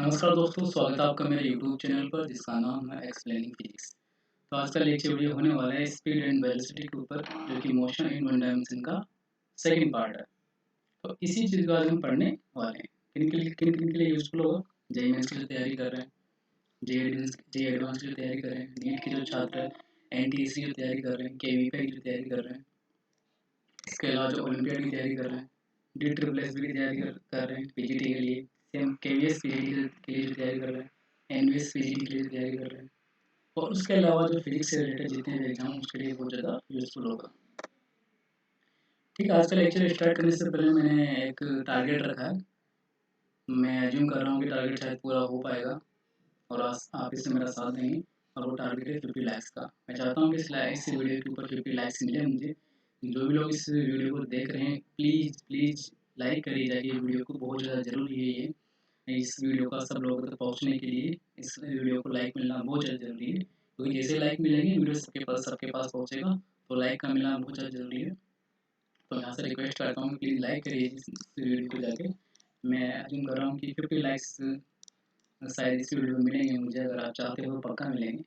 नमस्कार दोस्तों, स्वागत है आपका मेरे यूट्यूब चैनल पर जिसका नाम है एक्सप्लेनिंग फिजिक्स। तो आज का लेक्चर वीडियो होने वाला है स्पीड एंड वेलोसिटी के ऊपर, जो कि मोशन इन वन डायमेंशन का सेकंड पार्ट है। तो इसी चीज़ को आज हम पढ़ने वाले हैं। किन के लिए यूजफुल होगा? जेईई मेंस की जो तैयारी कर रहे हैं, जेईई एडवांस की जो तैयारी कर रहे हैं, नीट के जो छात्र हैं, एनटीएससी की जो तैयारी कर रहे हैं, केवीपी की जो तैयारी कर रहे हैं, इसके अलावा जो ओलंपियाड की तैयारी कर रहे हैं, डी ट्रिपल एस की तैयारी कर रहे हैं पीजीटी के लिए, सेम केवीएस पीजीटी के लिए जो तैयारी कर रहे हैं, एनवीएस पीजीटी के लिए तैयारी कर रहे हैं, और उसके अलावा जो फिजिक्स से रिलेटेड जितने भी एग्जाम उसके लिए बहुत ज़्यादा यूजफुल होगा। ठीक है, आज का लेक्चर स्टार्ट करने से पहले मैंने एक टारगेट रखा है। मैं एज्यूम कर रहा हूँ कि टारगेट शायद पूरा हो पाएगा और आप इससे मेरा साथ देंगे, और वो टारगेट है 50 लाइक्स का। मैं चाहता हूँ कि इस वीडियो के ऊपर 50 लाइक्स मिले मुझे। जो भी लोग इस वीडियो को देख रहे हैं, प्लीज़ प्लीज़ लाइक करिए जाइए वीडियो को, बहुत ज़्यादा ज़रूरी है ये। इस वीडियो का सब लोगों तक पहुँचने के लिए इस वीडियो को लाइक मिलना बहुत ज़्यादा ज़रूरी है, क्योंकि जैसे लाइक मिलेंगे वीडियो सबके पास पहुँचेगा, तो लाइक का मिलना बहुत ज़्यादा ज़रूरी है। तो यहाँ से रिक्वेस्ट करता हूँ प्लीज़ लाइक करिए इस वीडियो को जाके। मैं अज्यूम कर रहा हूँ कि 50 लाइक्स शायद इस वीडियो में मिलेंगे मुझे, अगर आप चाहते हो पक्का मिलेंगे।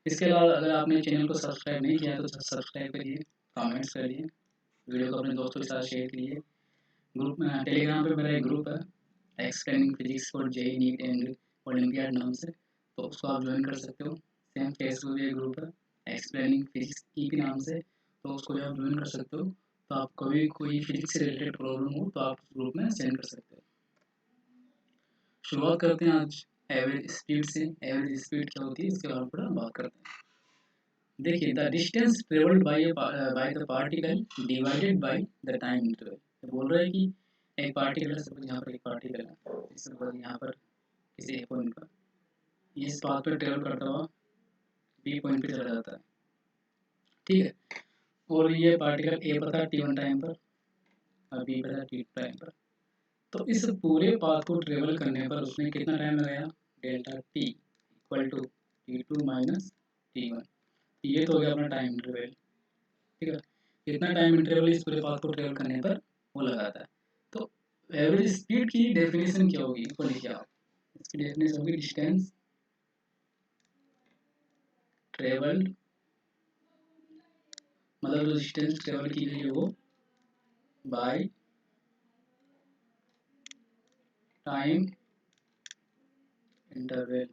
इसके अलावा अगर आपने चैनल को सब्सक्राइब नहीं किया तो सब्सक्राइब करिए, कमेंट्स करिए, वीडियो को अपने दोस्तों के साथ शेयर कीजिए। ग्रुप में टेलीग्राम पे मेरा एक ग्रुप है, explaining physics for JEE neat and olympiad नाम से, तो उसको आप ज्वाइन कर सकते हो। सेम फेसबुक पे एक ग्रुप है, एक्सप्लेनिंग फिजिक्स ईपी नाम से, तो उसको भी आप ज्वाइन कर सकते हो। तो आप कभी कोई फिजिक्स से रिलेटेड प्रॉब्लम हो तो आप उस ग्रुप में सेंड कर सकते हो। शुरुआत करते हैं आज एवरेज स्पीड से। एवरेज स्पीड क्या होती है इसके बारे में थोड़ा बात करते हैं। देखिए, the distance travelled by the particle divided by the time interval. बोल रहा है कि एक पार्टिकल है, सपोज यहाँ पर एक पार्टिकल है, सपोज यहाँ पर किसी एक पॉइंट पर इस पाथ पर ट्रेवल करता हुआ बी पॉइंट पे चला जाता है, ठीक है। और ये पार्टिकल ए पर था t1 टाइम पर और बी पर था t2 टाइम पर। तो इस पूरे पाथ को ट्रेवल करने पर उसने कितना टाइम लगाया? Delta T equal to t2 minus t1। ये तो हो गया अपना टाइम इंटरवल, ठीक है। कितना टाइम इंटरवल इस पूरे पाथ को ट्रेवल करने पर वो लगाता है। तो एवरेज स्पीड की डेफिनेशन क्या होगी, वो लिखिए आप। इसकी डेफिनेशन होगी डिस्टेंस ट्रेवल्ड, मतलब जो डिस्टेंस ट्रेवल की गई है वो बाय टाइम इंटरवल,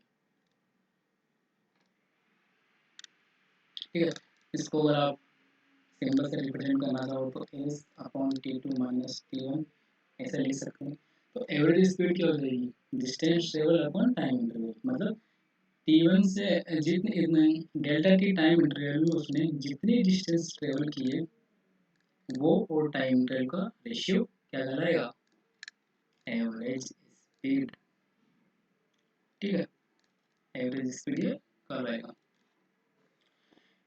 ठीक है। इसको अगर आप सिंबल से रिप्रेजेंट करना चाहो तो S upon t2 minus t1 ऐसे लिख सकते हैं। तो एवरेज स्पीड क्या हो जाएगी? Distance travel upon time interval, मतलब t1 से जितने डेल्टा टी टाइम इंटरवल में उसने जितनी डिस्टेंस ट्रेवल की है वो और टाइम इंटरवल का रेशियो क्या कहलाएगा? एवरेज स्पीड, ठीक है। एवरेज स्पीड ये कहलाएगा।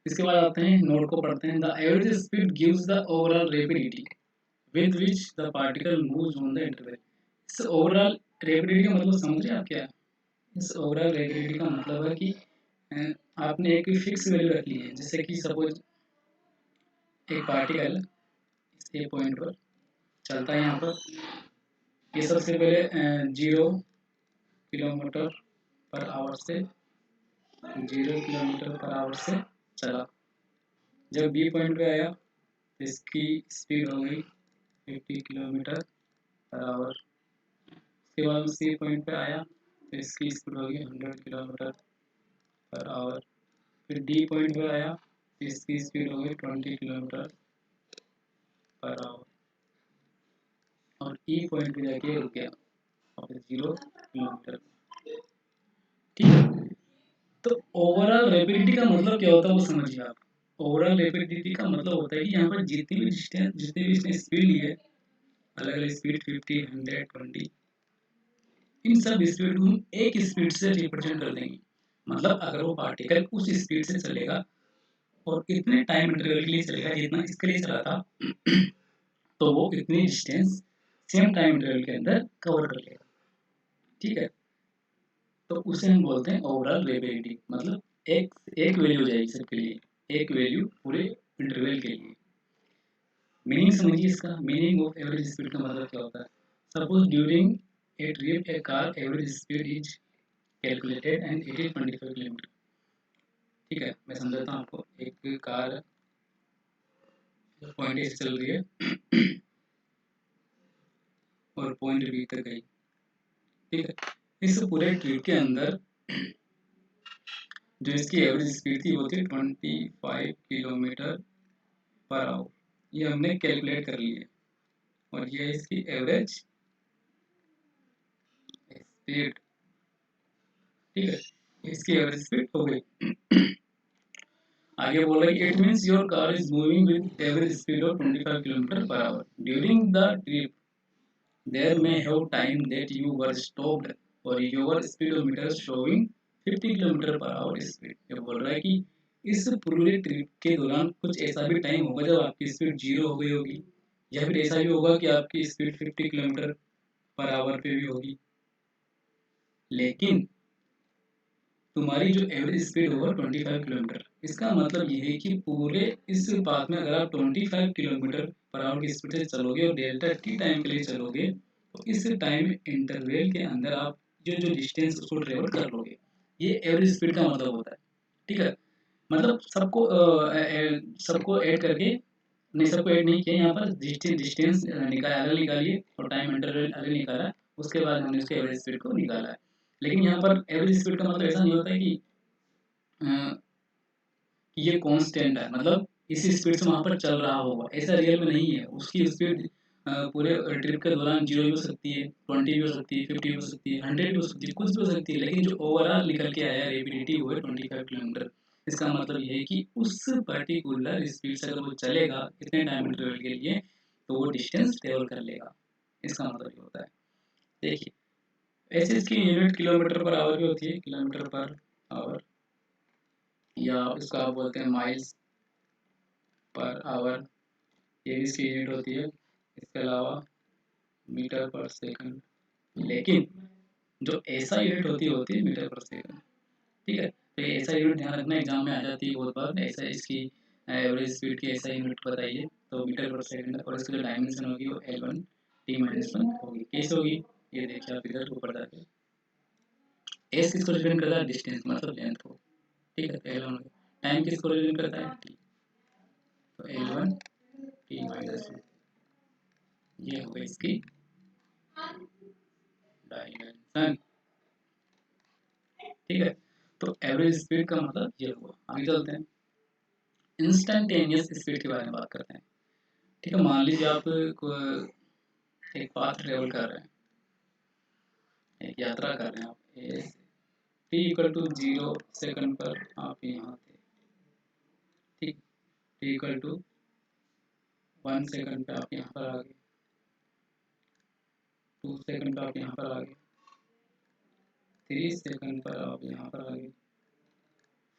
इसके बाद आते हैं नोट को पढ़ते हैं। The average speed gives the overall rapidity with which the particle moves on the interval. इस ओवरऑल रैपिडिटी का मतलब समझ रहे हैं आप क्या है? इस ओवरऑल रैपिडिटी का मतलब है कि आपने एक फिक्स वैल्यू रख ली है, जैसे कि सपोज एक पार्टिकल इस पॉइंट पर चलता है यहाँ पर, ये सबसे पहले 0 किलोमीटर पर आवर से 0 किलोमीटर पर आवर से चला। जब बी पॉइंट पे आया तो इसकी स्पीड हो गई 50 किलोमीटर पर आवर। उसके बाद सी पॉइंट पे आया तो इसकी स्पीड होगी 100 किलोमीटर पर आवर। फिर डी पॉइंट पे आया तो इसकी स्पीड होगी 20 किलोमीटर पर आवर, और ई पॉइंट पे जाके रुक गया और 0 किलोमीटर, ठीक है। तो ओवरऑल रैपिडिटी का मतलब क्या होता है वो समझिए आप। ओवरऑल रैपिडिटी का मतलब होता है कि यहाँ पर जितनी भी इसने स्पीड ली है, अलग अलग स्पीड 50, 100, 20, इन सब स्पीड को हम एक स्पीड से रिप्रेजेंट कर देंगे। मतलब अगर वो पार्टिकल उस स्पीड से चलेगा और इतने टाइम इंटरवल के लिए चलेगा जितना इसके लिए चला था तो वो इतनी डिस्टेंस सेम टाइम इंटरवल के अंदर कवर कर लेगा, ठीक है। तो उसे हम बोलते हैं ओवरऑल रैपिडिटी। मतलब एक एक वैल्यू हो जाएगी सबके लिए, एक वैल्यू पूरे इंटरवल के लिए। मीनिंग समझिए इसका। मीनिंग ऑफ एवरेज स्पीड का मतलब क्या होता है? Suppose during a trip a car average speed is calculated and it is 25 kilometre. ठीक है, मैं समझाता हूँ आपको। एक कार पॉइंट ए से चल रही है और पॉइंट बी तक गई। ठीक है, इस पूरे ट्रिप के अंदर जो इसकी एवरेज स्पीड थी वो थी 25 किलोमीटर पर आवर। ये हमने कैलकुलेट कर ली है और ये इसकी एवरेज स्पीड। ठीक है, इसकी एवरेज स्पीड हो गई। आगे बोल रहा है it means your car is moving with average speed of 25 kilometre per hour during the trip. There may have time that you were stopped और your speedometer showing 50 kilometre per hour speed. ये बोल रहा है कि इस पूरे trip के दौरान कुछ ऐसा भी टाइम होगा जब आपकी स्पीड जीरो हो गई होगी, या फिर ऐसा भी होगा कि आपकी स्पीड 50 किलोमीटर पर आवर पे भी होगी, लेकिन तुम्हारी जो एवरेज स्पीड होगा 25 किलोमीटर। इसका मतलब ये है कि पूरे इस पाथ में अगर आप 25 किलोमीटर पर आवर की स्पीड से चलोगे और डेल्टा टी टाइम के लिए चलोगे तो इस टाइम इंटरवल के अंदर आप जो डिस्टेंस उसको ट्रेवल कर लोगे। ये एवरेज स्पीड का मतलब होता है। ठीक है, मतलब सबको ऐड करके, नहीं सबको ऐड नहीं किया, यहाँ पर डिस्टेंस निकाल अलग निकालिए और टाइम इंटरवल अलग निकाला, उसके बाद हमने उसके एवरेज स्पीड को निकाला है। लेकिन यहाँ पर एवरेज स्पीड का मतलब ऐसा नहीं होता है कि ये कांस्टेंट है, मतलब इस स्पीड से वहां पर चल रहा होगा, ऐसा रियल में नहीं है। उसकी स्पीड पूरे ट्रिप के दौरान 0 भी हो सकती है, 20 भी हो सकती है, 50 भी हो सकती है, 100 भी हो सकती है, कुछ भी हो सकती है, लेकिन जो ओवरऑल निकल के आया रेपिडिटी वो है 25 किलोमीटर। इसका मतलब ये है कि उस पर्टिकुलर स्पीड से अगर वो चलेगा कितने टाइम इंटरवल के लिए तो वो डिस्टेंस ट्रेवल कर लेगा। इसका मतलब ये होता है। देखिए ऐसे इसकी यूनिट किलोमीटर पर आवर भी होती है, किलोमीटर पर आवर, या इसको आप बोलते हैं माइल्स पर आवर, ये भी इसकी यूनिट होती है। इसके अलावा मीटर पर सेकंड, लेकिन जो ऐसा यूनिट होती है मीटर पर सेकंड। ठीक है, तो ये ऐसा यूनिट ध्यान रखना, एग्जाम में आ जाती है बहुत बार। ऐसा इसकी एवरेज स्पीड की ऐसा यूनिट बताइए तो मीटर पर सेकंड, और इसकी जो डायमेंशन होगी वो L1 T-1 होगी। कैसे होगी ये देखिए आप इधर ऊपर जाके। एस किसको रिप्रेजेंट करता है, डिस्टेंस मतलब लेंथ को। ठीक है, L1 टाइम किसको रिप्रेजेंट करता है, T, तो L1 T-1 ये होगा इसकी डायमेंशन। ठीक है, तो एवरेज स्पीड का मतलब ये हुआ। आगे चलते हैं, इंस्टेंटेनियस स्पीड के बारे में बात करते हैं। ठीक है, मान लीजिए आप एक पाथ ट्रेवल कर रहे हैं, एक यात्रा कर रहे हैं आप, टी इक्वल टू 0 सेकंड पर आप यहाँ थे। ठीक, टी इक्वल टू 1 सेकंड पे आप यहाँ पर आ गए, 2 सेकंड पे आप यहाँ पर आ गए, 3 सेकंड पर आप यहाँ पर आ गए,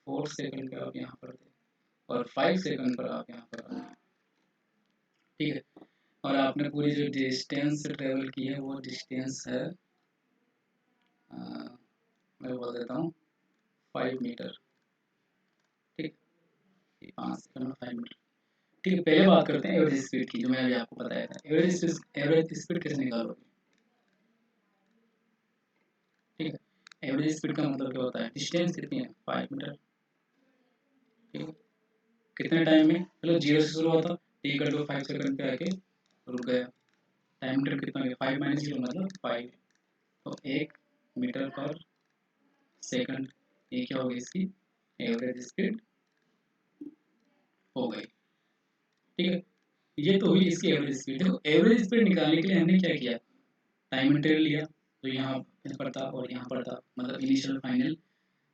4 सेकंड पे आप यहाँ पर थे, और 5 सेकंड पर आप यहाँ पर आ गए। ठीक है, और आपने पूरी जो डिस्टेंस ट्रेवल की है वो डिस्टेंस है मैं बोल देता हूँ 5 मीटर। ठीक, 5 सेकंड में 5 मीटर। ठीक है, पहले बात करते हैं एवरेज स्पीड की, जो मैंने अभी आपको बताया था। एवरेज स्पीड कैसे निकालोगे। ठीक है, एवरेज स्पीड का मतलब क्या होता है, डिस्टेंस कितनी है 5 मीटर। ठीक है, कितने टाइम में, मतलब 0 से शुरू हुआ था, टी इक्वल टू 5 सेकंड पे आके रुक गया। टाइम मीटर कितना है, 5 माइनस 0 मतलब 5, तो 1 मीटर पर सेकंड। ये क्या होगी इसकी एवरेज स्पीड हो गई। ठीक है, ये तो हुई इसकी एवरेज स्पीड। देखो एवरेज स्पीड निकालने के लिए हमने क्या किया, टाइम इंटरवल लिया, तो यहाँ पर था और यहाँ पर था, मतलब इनिशियल फाइनल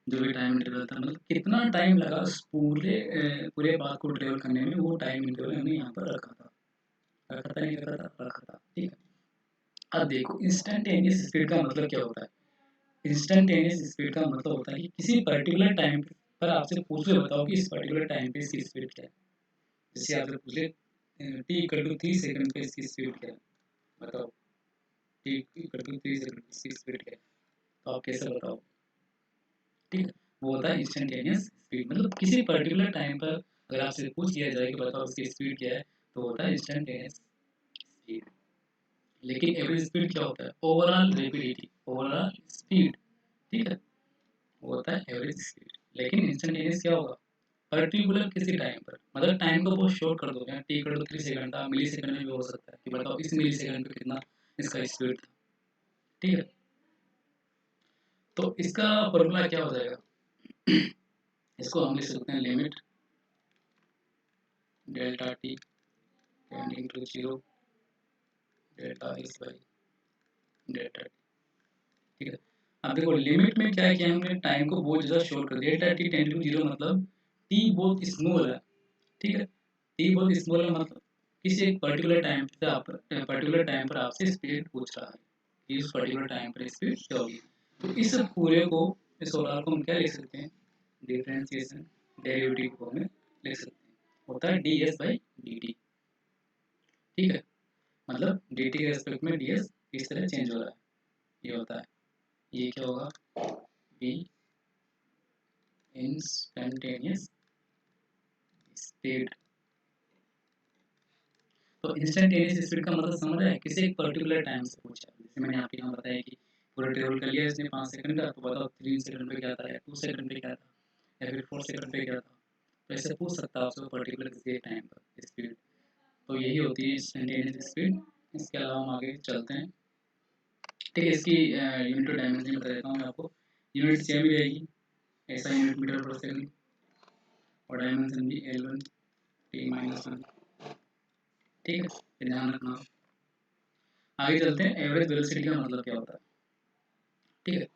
जो भी टाइम इंटरवल था, मतलब कितना टाइम लगा उस पूरे पाथ को ट्रेवल करने में, वो टाइम इंटरवल हमने यहाँ पर रखा था। रखा था नहीं रखा था, रखा था। ठीक है, अब देखो इंस्टेंटेनियस स्पीड का मतलब क्या होता है। इंस्टेंटेनियस स्पीड का मतलब होता है कि किसी पर्टिकुलर टाइम पर आपसे पूछ ले, बताओ कि इस पर्टिकुलर टाइम पे इसकी स्पीड क्या है। जैसे आपसे पूछ ले टी इक्वल टू 3 सेकंड पे इसकी स्पीड क्या है, बताओ टी इक्वल टू 3 सेकंड पे इसकी स्पीड क्या है, तो आप कैसे बताओ। ठीक है, वो होता है इंस्टेंटेनियस स्पीड, मतलब किसी पर्टिकुलर टाइम पर अगर आपसे पूछ लिया जाए कि बताओ इसकी स्पीड क्या है, तो होता है इंस्टेंटेनियस स्पीड। लेकिन एवरेज स्पीड क्या होता है? ओवरऑल रेपिडिटी, ओवरऑल स्पीड, ठीक है, वो होता है एवरेज स्पीड। लेकिन इंस्टेंटेनियस क्या होगा? पर्टिकुलर किसी टाइम पर, मतलब टाइम को बहुत शॉर्ट कर दो, टी कर दो 3 सेकंड का, मिली सेकंड में भी हो सकता है कि बताओ इस मिली सेकंड पे कितना इसका स्पीड था, ठीक है। तो इसका फॉर्मूला क्या हो जाएगा? इसको हम लिख सकते हैं limit delta T tending to 0 delta X by delta T, ठीक है। अब देखो लिमिट में क्या किया हमने, टाइम को बहुत ज़्यादा शॉर्ट कर दिया। डेल्टा टी टेंडिंग टू 0 मतलब टी बहुत स्मॉल है, ठीक है। टी बहुत स्मॉल है मतलब किसी एक पर्टिकुलर टाइम पे आप पर्टिकुलर टाइम पर आपसे स्पीड पूछ रहा है कि उस पर्टिकुलर टाइम पर स्पीड क्या होगी। तो इस पूरे को, इस सोलर को हम क्या लिख सकते हैं? डिफरेंशिएशन डेरिवेटिव को हमें लिख सकते हैं, होता है D S by D T, ठीक है। मतलब डी टी के रेस्पेक्ट में डी एस किस तरह चेंज हो रहा है, ये होता है, ये क्या होगा? Be instantaneous speed. तो इंस्टेंटेनियस स्पीड का मतलब समझ आया, किसी एक पर्टिकुलर टाइम से पूछा। जैसे मैंने आपके यहाँ बताया कि पूरा ट्रेवल कर लिया इसने 5 सेकंड का, तो बताओ 3 सेकंड पे क्या था, या 2 सेकंड पे क्या था, या फिर 4 सेकंड पे क्या था। तो ऐसे पूछ सकता है आपसे पर्टिकुलर किसी एक टाइम पर स्पीड। तो यही होती है इंस्टेंटेनियस स्पीड। इसके अलावा हम आगे चलते हैं, ठीक है। इसकी यूनिट ऑफ डायमेंशन बता देता हूँ मैं आपको। यूनिट सेम ही रहेगी, ऐसा यूनिट मीटर पर सेकंड, और डायमेंशन भी L1 T-1, ठीक है, ये ध्यान रखना। आगे चलते हैं, एवरेज वेलोसिटी का मतलब क्या होता है, ठीक है।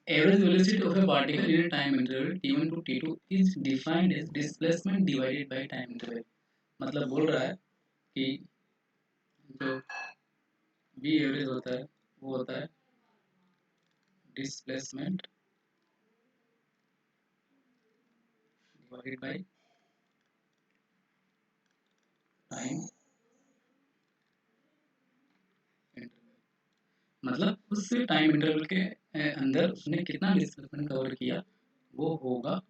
Average velocity of a particle in time interval t1 to t2 is defined as displacement divided by time interval. मतलब बोल रहा है कि जो v एवरेज होता है वो होता है displacement divided by time interval. मतलब उस टाइम इंटरवल के अंदर उसने कितना डिस्प्लेसमेंट कवर किया, वो होगा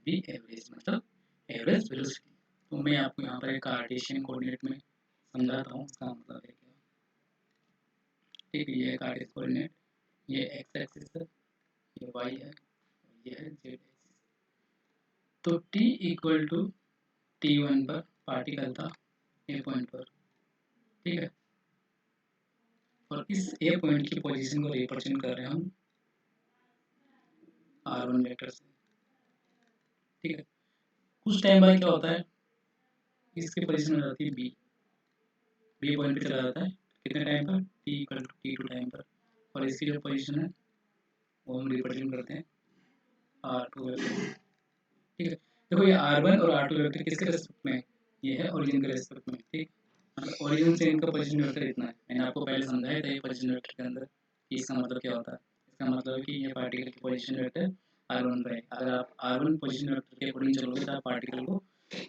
v एवरेज, मतलब एवरेज वेलोसिटी। तो मैं आपको यहाँ पर एक कार्टेशियन कोऑर्डिनेट में समझाता हूँ इसका मतलब है क्या, ठीक है। ये है कार्टेशियन कोऑर्डिनेट, ये एक्स एक्सिस है, ये वाई है, ये है जेड एक्सिस। तो t इक्वल टू t1 पर पार्टिकल था ए पॉइंट पर, ठीक है। और इस ए पॉइंट की पोजीशन को रिप्रेजेंट कर रहे हैं हम r1 वेक्टर से, ठीक है। कुछ टाइम बाद क्या होता है, इसकी पोजीशन हो जाती है बी पॉइंट पे चला जाता है, कितने टाइम पर? t equal to t2 time पर। और इसकी जो पोजीशन है वो हम रिप्रेजेंट करते हैं r2 वेक्टर, ठीक है। देखो ये r1 और r2 वेक्टर किसके रेस्पेक्ट में है? ये है ओरिजिन के रेस्पेक्ट में, ठीक। मतलब ओरिजिन से इनका पोजीशन वेक्टर इतना है। मैंने आपको पहले समझाया था ये पोजीशन वेक्टर के अंदर कि इसका मतलब क्या होता है। इसका मतलब है कि ये पार्टिकल की पोजीशन वेक्टर r1 पर है। अगर आप r1 पोजीशन वेक्टर के अकॉर्डिंग चलोगे तो आप पार्टिकल को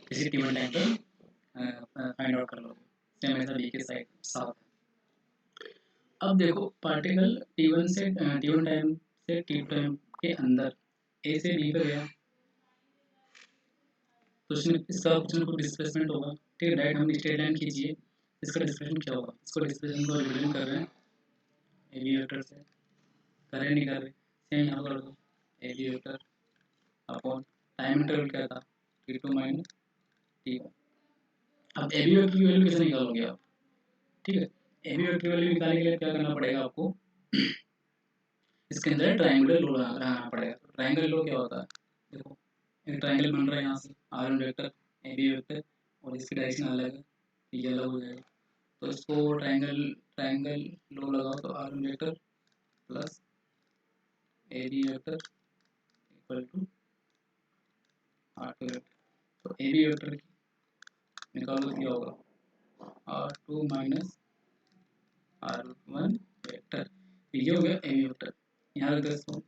किसी t1 टाइम पर फाइंड आउट कर लोगे। सेम ऐसा b के साइड साथ है। अब देखो पार्टिकल t1 से t1 टाइम से t2 टाइम के अंदर a से b पर गया, तो उसमें इसका कुछ ना कुछ डिस्प्लेसमेंट होगा, ठीक है। डायरेक्ट हम स्ट्रेट लाइन खींचिए, इसका डिस्प्लेसमेंट क्या होगा? इसको डिस्प्लेसमेंट को रिप्रेजेंट कर रहे हैं ए बी वेक्टर से, कर रहे नहीं कर रहे, सेम यहाँ कर दो A B vector upon time interval क्या था t2 माइनस t1। अब ए बी वेक्टर की वैल्यू कैसे निकालोगे आप, ठीक है। ए बी वेक्टर की वैल्यू निकालने के लिए क्या करना पड़ेगा आपको, इसके अंदर ट्रायंगुलर लो लगाना पड़ेगा। ट्रायंगल लो क्या होता है, देखो एक ट्रायंगल बन रहा है यहाँ से r1 vector A B vector, और इसकी डायरेक्शन अलग है, ये अलग हो जाएगा। तो इसको ट्रायंगल ट्रायंगल लो लगाओ तो r1 vector plus A B vector equal to r2 vector. तो ए बी वेक्टर निकालो तो क्या होगा r2 माइनस r1 वेक्टर, ये हो गया ए बी वेक्टर। यहाँ रख दो इसको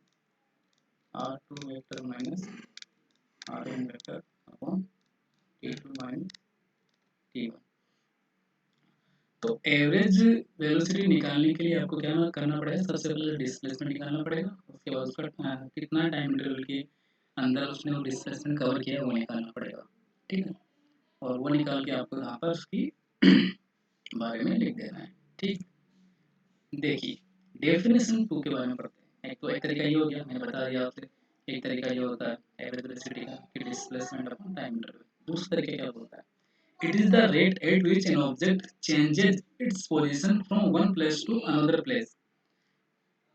r2 vector minus r1 vector upon t2 minus t1। तो एवरेज वेलोसिटी निकालने के लिए आपको क्या करना पड़ेगा, सबसे पहले डिस्प्लेसमेंट निकालना पड़ेगा, उसके बाद उसका कितना टाइम इंटरवल के अंदर उसने वो डिस्प्लेसमेंट कवर किया है वो निकालना पड़ेगा, ठीक है। और वो निकाल के आपको यहाँ पर उसकी बारे में लिख देना है। ठीक, देखिए डेफिनेशन टू के बारे में पढ़ते हैं। एक तो एक तरीका ये हो गया, मैंने बता दिया आपसे। एक तरीका ये होता है एवरेज वेलोसिटी का कि डिस्प्लेसमेंट अपॉन टाइम इंटरवल। दूसरा तरीका क्या होता है, it is the rate at which an object changes its position from one place to another place।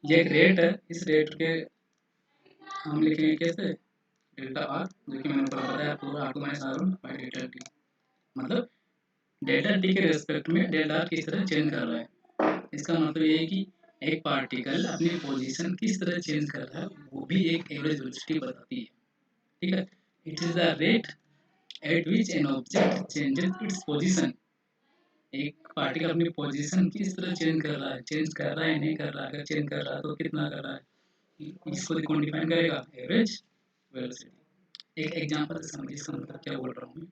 ये एक रेट है, इस रेट के हम लिखेंगे कैसे, डेल्टा आर, जो कि मैंने ऊपर बताया पूरा R two minus R one by delta T. मतलब डेल्टा टी के रेस्पेक्ट में डेल्टा आर किस तरह चेंज कर रहा है। इसका मतलब ये है कि एक पार्टिकल अपनी पोजीशन किस तरह चेंज कर रहा है, वो भी एक एवरेज वेलोसिटी बताती है। ठीक है, it is the rate at which an object changes its position. एक पार्टिकल अपनी पोजीशन किस तरह चेंज कर रहा है, चेंज कर रहा है नहीं कर रहा है, अगर चेंज कर रहा है तो कितना कर रहा है, इसको कौन डिफाइन करेगा, एवरेज वेलोसिटी। एक एग्जांपल से समझिए इसका मतलब क्या बोल रहा हूँ मैं।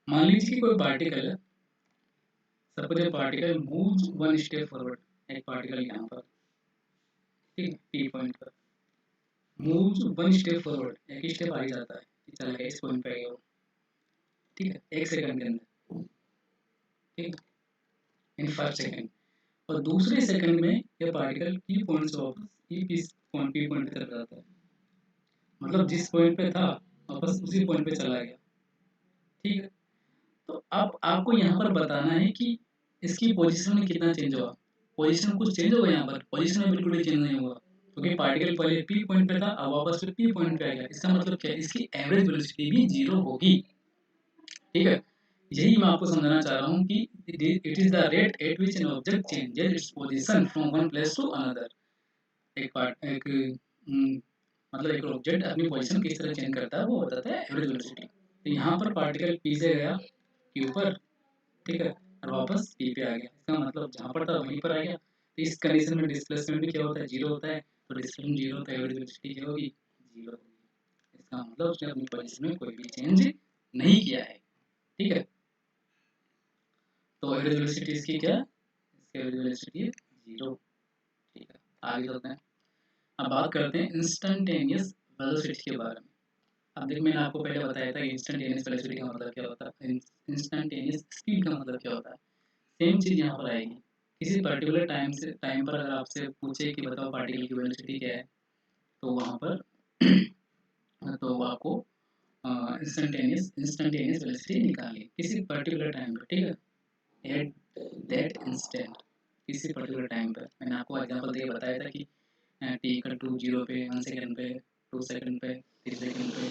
मान लीजिए कि कोई पार्टिकल है, सपोज ए particle moves one step forward. एक पार्टिकल यहाँ पर, ठीक, पी पॉइंट पर मूव्स वन स्टेप फॉरवर्ड, एक स्टेप आगे जाता है, चल गया इस पॉइंट पे आएगा वो, ठीक है, एक सेकंड के अंदर, ठीक, इन फर्स्ट सेकंड। और दूसरे सेकंड में यह पार्टिकल पी पॉइंट से वापस पी पॉइंट की तरफ जाता है। मतलब जिस पॉइंट पे था वापस उसी पॉइंट पे चला गया। ठीक है, तो अब आपको यहाँ पर बताना है कि इसकी पोजीशन में कितना चेंज हुआ। पोजीशन कुछ चेंज होगा, यहाँ पर पोजीशन में बिल्कुल भी चेंज नहीं हुआ, क्योंकि पार्टिकल पहले पी पॉइंट पे था, अब वापस से पी पॉइंट पे आ गया। इसका मतलब क्या है, इसकी एवरेज वेलोसिटी भी जीरो होगी। ठीक है, यही मैं आपको समझाना चाह रहा हूँ कि it is the rate at which an object changes its position from one place to another. मतलब एक ऑब्जेक्ट अपनी पोजीशन किस तरह चेंज करता है वो बताता है एवरेज वेलोसिटी। तो यहाँ पर पार्टिकल पी से गया के ऊपर, ठीक है, और वापस पी पे आ गया। इसका मतलब जहाँ पर था वहीं पर आ गया। तो इस कंडीशन में डिस्प्लेसमेंट भी क्या होता है, जीरो होता है। तो डिस्प्लेसमेंट जीरो होता है, एवरेज वेलोसिटी क्या होगी, जीरो होगी। इसका मतलब उसने अपनी पोजीशन में कोई भी चेंज नहीं किया है। ठीक है, तो एवरेज वेलोसिटी इसकी क्या है, इसकी एवरेज वेलोसिटी है जीरो। ठीक है, आगे चलते हैं। अब बात करते हैं इंस्टेंटेनियस वेलोसिटी के बारे में। अब देखिए मैंने आपको पहले बताया था कि इंस्टेंटेनियस वेलोसिटी का मतलब क्या होता है, इंस्टेंटेनियस स्पीड का मतलब क्या होता है। सेम चीज़ यहाँ पर आएगी। किसी पर्टिकुलर टाइम पर अगर आपसे पूछे कि बताओ पार्टिकल की वेलोसिटी क्या है, तो वहाँ पर तो आपको इंस्टेंटेनियस वेलोसिटी निकालनी है किसी पर्टिकुलर टाइम पर। ठीक है, एट दैट इंस्टेंट, किसी पर्टिकुलर टाइम पर। मैंने आपको एग्जांपल देके बताया था कि टी इक्वल टू जीरो पे, वन सेकंड पे, टू सेकंड पे, थ्री सेकंड पे।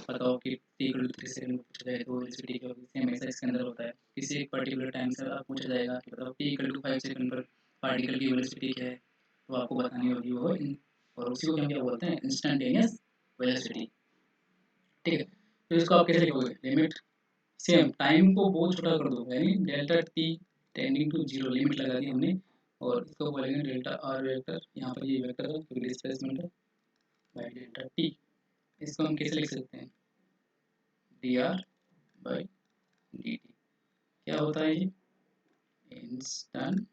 बताओ कि T equal to three second में पूछा जाए तो वेलोसिटी क्या होगी। सेम ऐसा इसके अंदर होता है, किसी एक पर्टिकुलर टाइम से आप पूछा जाएगा कि बताओ T equal to five second पर पार्टिकल की वेलोसिटी क्या है, तो आपको बतानी होगी वो और उसी को हम क्या बोलते हैं, इंस्टेंटेनियस वेलोसिटी। ठीक है, तो इसको आप कैसे लिखोगे, लिमिट, सेम टाइम को बहुत छोटा कर दो, यानी delta T tending to zero, limit लगा दी हमने। और इसको बोलेंगे डेल्टा आर वेक्टर, यहाँ पर ये वेक्टर है क्योंकि डिस्प्लेसमेंट है, बाई डेल्टा टी। इसको हम कैसे लिख सकते हैं, D R by D T. क्या होता है ये, इंस्टेंटेनियस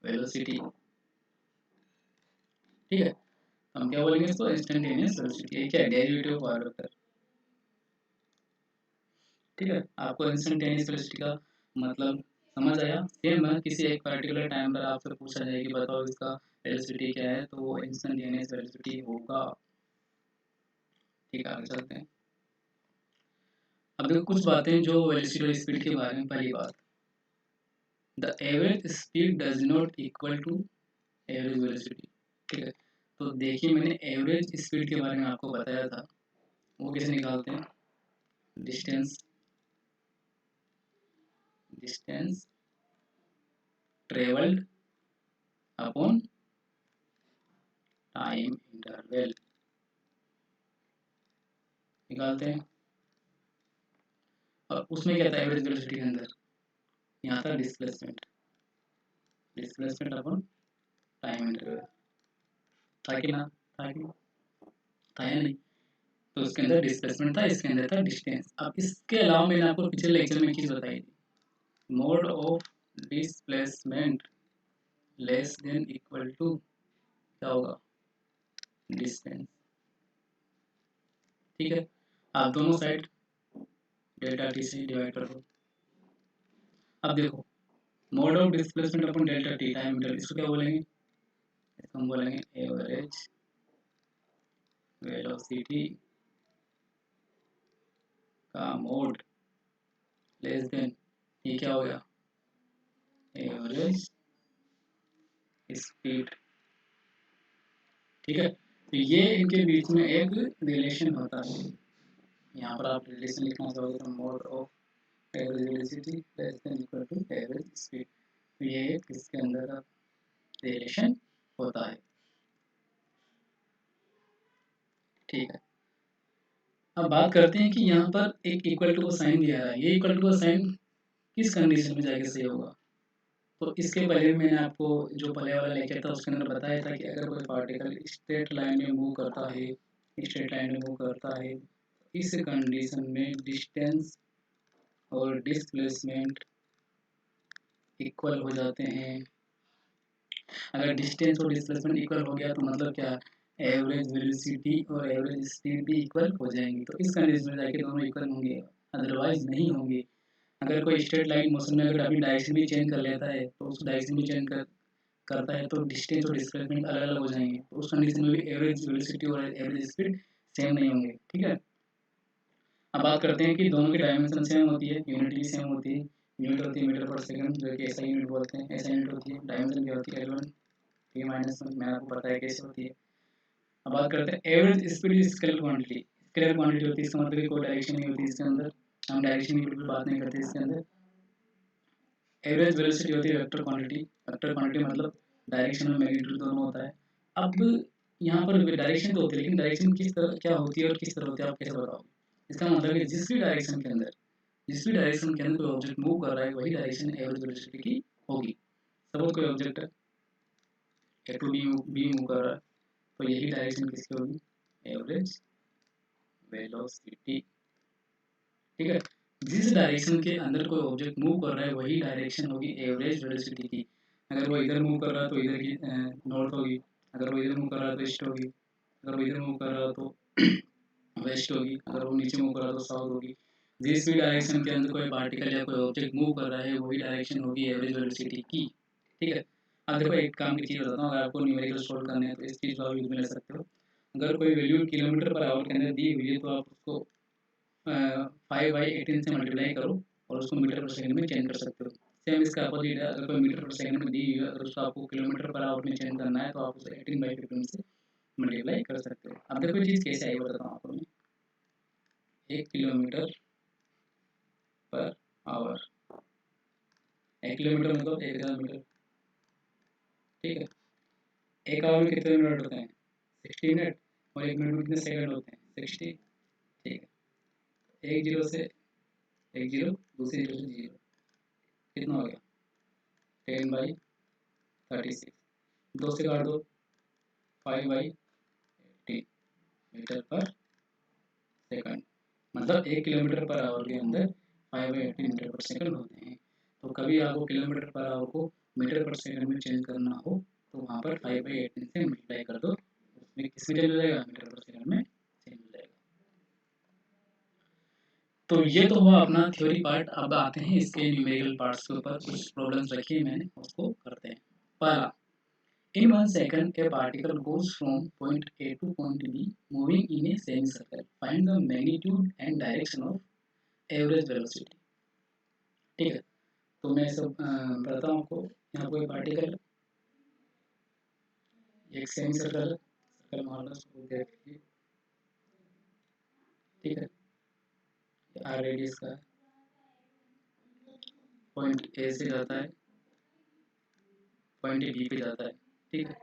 वेलोसिटी। ठीक है, हम क्या बोलेंगे इसको, इंस्टेंटेनियस वेलोसिटी। ये क्या है, डेरिवेटिव ऑफ आर वेक्टर। ठीक है, आपको इंस्टेंटेनियस वेलोसिटी का मतलब समझ आया। सेम है, किसी एक पर्टिकुलर टाइम पर आपसे पूछा जाए कि बताओ इसका वेलोसिटी क्या है, तो वो इंस्टेंटेनियस वेलोसिटी होगा। ठीक है, आगे चलते हैं। अब देखो कुछ बातें जो वेलोसिटी और स्पीड के बारे में। पहली बात, the average speed does not equal to average velocity. ठीक है, तो देखिए मैंने एवरेज स्पीड के बारे में आपको बताया था, वो कैसे निकालते हैं, distance distance travelled upon time interval निकालते हैं। और उसमें क्या था एवरेज वेलोसिटी के अंदर, यहाँ था displacement, displacement upon time interval. था कि ना, था कि था या नहीं, तो उसके अंदर डिस्प्लेसमेंट था, इसके अंदर था डिस्टेंस। अब इसके अलावा मैंने आपको पिछले लेक्चर में एक चीज़ बताई थी, mod of displacement less than equal to क्या होगा, डिस्टेंस। ठीक है, आप दोनों साइड डेल्टा टी से डिवाइड कर दो, अब देखो mod of displacement upon delta T time interval, इसको क्या बोलेंगे, इसको हम बोलेंगे एवरेज वेलोसिटी का मोड लेस देन, ये क्या हो गया, एवरेज स्पीड। ठीक है, तो ये इनके बीच में एक रिलेशन होता है। यहाँ पर आप रिलेशन लिखना चाहोगे तो mod of average velocity less than equal to average speed, तो ये एक इसके अंदर का रिलेशन होता है। ठीक है, अब बात करते हैं कि यहाँ पर एक इक्वल टू का साइन दिया है, ये इक्वल टू का साइन किस कंडीशन में जाके सही होगा। तो इसके पहले भी मैंने आपको जो पहले वाला लेक्चर था उसके अंदर बताया था कि अगर कोई पार्टिकल स्ट्रेट लाइन में मूव करता है, स्ट्रेट लाइन में मूव करता है, इस कंडीशन में डिस्टेंस और डिस्प्लेसमेंट इक्वल हो जाते हैं। अगर डिस्टेंस और डिस्प्लेसमेंट इक्वल हो गया तो मतलब क्या, एवरेज वेलोसिटी और एवरेज स्पीड भी इक्वल हो जाएंगी। तो इस कंडीशन में जाके दोनों इक्वल होंगे, अदरवाइज नहीं होंगे। अगर कोई स्ट्रेट लाइन मोशन में अगर अपनी डायरेक्शन भी चेंज कर लेता है तो उस डायरेक्शन भी चेंज करता है तो डिस्टेंस और डिस्प्लेसमेंट अलग अलग हो जाएंगे, तो उस कंडीशन में भी एवरेज वेलोसिटी और एवरेज स्पीड सेम नहीं होंगे। ठीक है, अब बात करते हैं कि दोनों की डायमेंशन सेम होती है, यूनिट भी सेम होती है। यूनिट होती है मीटर पर सेकंड, जो कि ऐसा यूनिट बोलते हैं, ऐसा यूनिट होती है। डायमेंशन क्या होती है, L1 T माइनस 1, मैंने आपको बताया कैसे होती है। अब बात करते हैं average speed is scalar quantity. Scalar quantity होती है, इसका मतलब कोई डायरेक्शन नहीं होती इसके अंदर, हम डायरेक्शन की बिल्कुल बात नहीं करते इसके अंदर। एवरेज वेलोसिटी होती है वेक्टर क्वांटिटी, वेक्टर क्वांटिटी मतलब डायरेक्शन और मैग्नीट्यूड दोनों होता है। अब यहाँ पर डायरेक्शन तो होती है, लेकिन डायरेक्शन किस तरह क्या होती है और किस तरह होती है आप कैसे बताओगे। इसका मतलब है जिस भी डायरेक्शन के अंदर, जिस भी डायरेक्शन के अंदर कोई ऑब्जेक्ट मूव कर रहा है वही डायरेक्शन एवरेज वेलोसिटी की होगी। सपोज कोई object A to B move कर रहा है तो यही डायरेक्शन किसकी होगी, एवरेज वेलोसिटी। ठीक है, जिस डायरेक्शन के अंदर कोई ऑब्जेक्ट मूव कर रहा है वही डायरेक्शन होगी एवरेज वेलोसिटी की। अगर वो इधर मूव कर रहा है तो इधर की नॉर्थ होगी, अगर वो इधर मूव कर रहा है तो ईस्ट होगी, अगर वो इधर मूव कर रहा है तो वेस्ट होगी, अगर वो नीचे मूव कर रहा है तो साउथ होगी। जिस भी डायरेक्शन के अंदर कोई पार्टिकल या कोई ऑब्जेक्ट मूव कर रहा है वही डायरेक्शन होगी एवरेज वेलोसिटी की। ठीक है, अब देखो एक काम की चीज़ बताता हूँ, अगर आपको न्यूमेरिकल सॉल्व करने हैं तो इस चीज़ को आप यूज में ले सकते हो। अगर कोई वैल्यू किलोमीटर पर आवर के अंदर दी हुई है तो आप उसको 5/18 से मल्टीप्लाई करो और उसको मीटर पर सेकंड में चेंज कर सकते हो। सेम इसका अपोजिट है, अगर कोई मीटर पर सेकंड में दी हुई है, अगर उसको आपको किलोमीटर पर आवर में चेंज करना है तो आप उसे 18/15 से मल्टीप्लाई कर सकते हो। अब देखो चीज़ कैसे आई बताता हूँ आपको मैं। 1 किलोमीटर पर आवर, 1 किलोमीटर मतलब 1000 मीटर। ठीक है, एक आवर में कितने मिनट होते हैं, 60 मिनट, और 1 मिनट में कितने सेकंड होते हैं, 60। ठीक है, एक जीरो से एक जीरो, दूसरी जीरो से जीरो, कितना हो गया, 10/36। दो से काट दो, 5/18 मीटर पर सेकंड, मतलब 1 किलोमीटर पर आवर के अंदर 5/18 मीटर पर सेकंड होते हैं। तो कभी आपको किलोमीटर पर आवर को मीटर पर सेकंड में चेंज करना हो तो वहाँ पर 5/18 से मल्टीप्लाई कर दो, उसमें किसमें चेंज हो जाएगा, मीटर पर सेकंड में चेंज हो जाएगा। तो ये तो हुआ अपना थ्योरी पार्ट। अब आते हैं इसके न्यूमेरिकल पार्ट्स के ऊपर, कुछ प्रॉब्लम्स रखी है मैंने, उसको करते हैं। पहला, in 1 second a particle goes from point A to point B moving in a semicircle, find the magnitude and direction of average velocity। ठीक है, तो मैं सब बताता हूँ आपको। यहाँ कोई पार्टिकल, एक सेमी सर्कल सर्कल मान लो, उसको देख लीजिए। ठीक है, आर रेडियस का पॉइंट ए से जाता है, पॉइंट बी पे जाता है। ठीक है,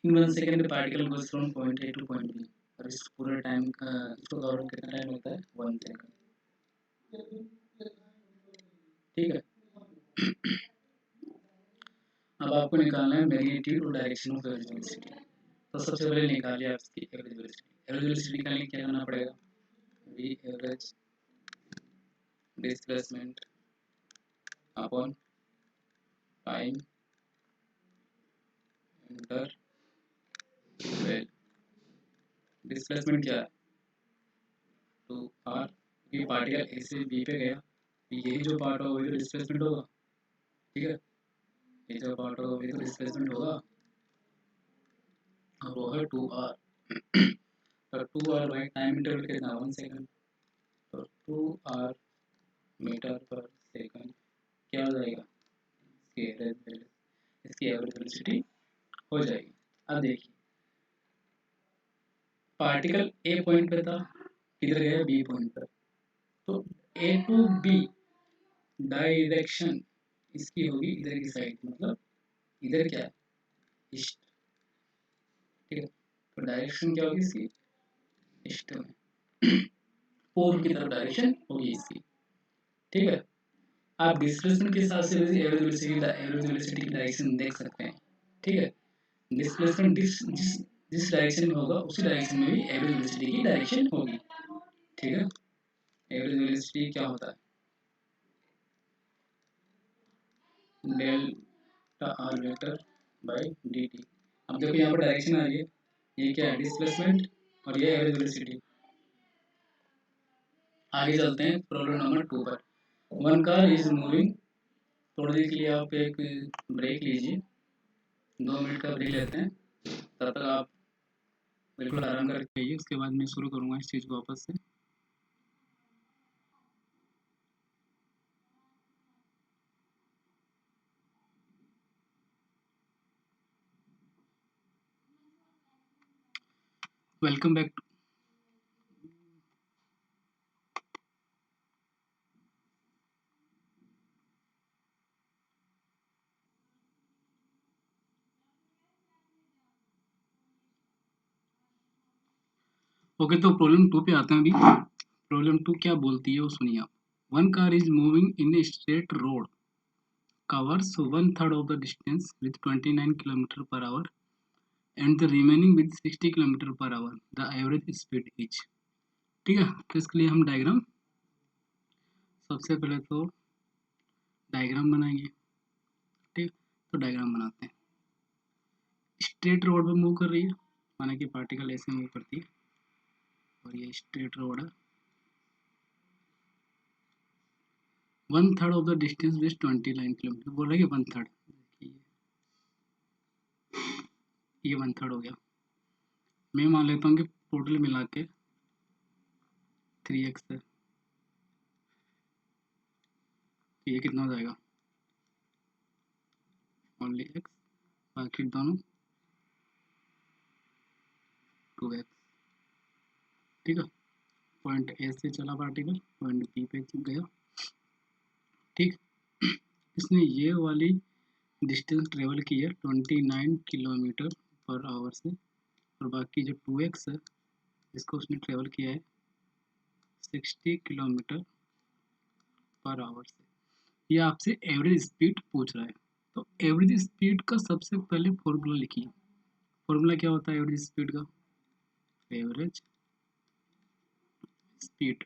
in 1 second particle goes from point A to point B, और इस पूरे टाइम इसको कवर कितना टाइम लगता है, 1 सेकंड। ठीक है, अब आपको निकालना है मैग्नीट्यूड और डायरेक्शन ऑफ एवरेज वेलोसिटी। तो सबसे पहले निकालिए आप इसकी एवरेज वेलोसिटी। एवरेज वेलोसिटी निकालने क्या करना पड़ेगा, v average displacement upon time interval. Displacement क्या है, 2r, ये पार्टिकल ए से बी पे गया, यही जो पार्ट होगा वही तो डिस्प्लेसमेंट होगा। ठीक है, ये जो पार्ट होगा ये तो डिस्प्लेसमेंट होगा, और वो है 2r। तो 2r बाई टाइम इंटरवल कितना 1 सेकंड, तो 2r मीटर पर सेकंड क्या हो जाएगा, इसकी एवरेज वेलोसिटी हो जाएगी। अब देखिए पार्टिकल ए पॉइंट पे था, किधर गया बी पॉइंट पर, तो ए टू बी डायरेक्शन इसकी होगी इधर की साइड, मतलब इधर क्या है ईस्ट, ठीक है, तो डायरेक्शन क्या होगी इसकी ईस्ट में, पूर्व की तरफ डायरेक्शन होगी इसकी, ठीक है। आप डिस्प्लेसमेंट के हिसाब से एवरेज वेलोसिटी की डायरेक्शन देख सकते हैं, ठीक है। डिस्प्लेसमेंट जिस डायरेक्शन में होगा उसी डायरेक्शन में भी एवरेज वेलोसिटी की डायरेक्शन होगी, ठीक है। एवरेज वेलोसिटी क्या होता है, delta R vector by D T. अब देखो यहाँ पर डायरेक्शन आ रही है, ये क्या है डिस्प्लेसमेंट और ये एवरेज वेलोसिटी। आगे चलते हैं प्रॉब्लम नंबर 2 पर। वन कार इज मूविंग, थोड़ी देर के लिए आप एक ब्रेक लीजिए, 2 मिनट का ब्रेक लेते हैं, तब तक आप बिल्कुल आराम करके आइए, उसके बाद मैं शुरू करूँगा इस चीज़ को वापस से। Welcome back. ओके, तो प्रॉब्लम 2 पे आते हैं अभी। प्रॉब्लम 2 क्या बोलती है वो सुनिए आप। One car is moving in a straight road, covers 1/3 of the distance with 29 km per hour and the remaining with 60 km per hour. The average speed is, ठीक है। तो इसके लिए हम डायग्राम, सबसे पहले तो डायग्राम बनाएंगे, ठीक। तो डायग्राम बनाते हैं। स्ट्रेट रोड पे मूव कर रही है, माना कि पार्टिकल ऐसे मूव करती है और ये स्ट्रेट रोड है। 1/3 of the distance with 29 kilometre बोल रहे हैं, 1/3, ये 1/3 हो गया। मैं मान लेता हूँ कि टोटल मिला के 3x है, ये कितना हो जाएगा ओनली x, बाकी दोनों 2x, ठीक है। पॉइंट ए से चला पार्टिकल, पॉइंट बी पे गया, ठीक। इसने ये वाली डिस्टेंस ट्रेवल की है 29 किलोमीटर पर आवर से, और बाकी जो 2x है इसको उसने ट्रेवल किया है 60 किलोमीटर पर आवर से। ये आपसे एवरेज स्पीड पूछ रहा है, तो एवरेज स्पीड का सबसे पहले फॉर्मूला लिखिए। फॉर्मूला क्या होता है एवरेज स्पीड का, average speed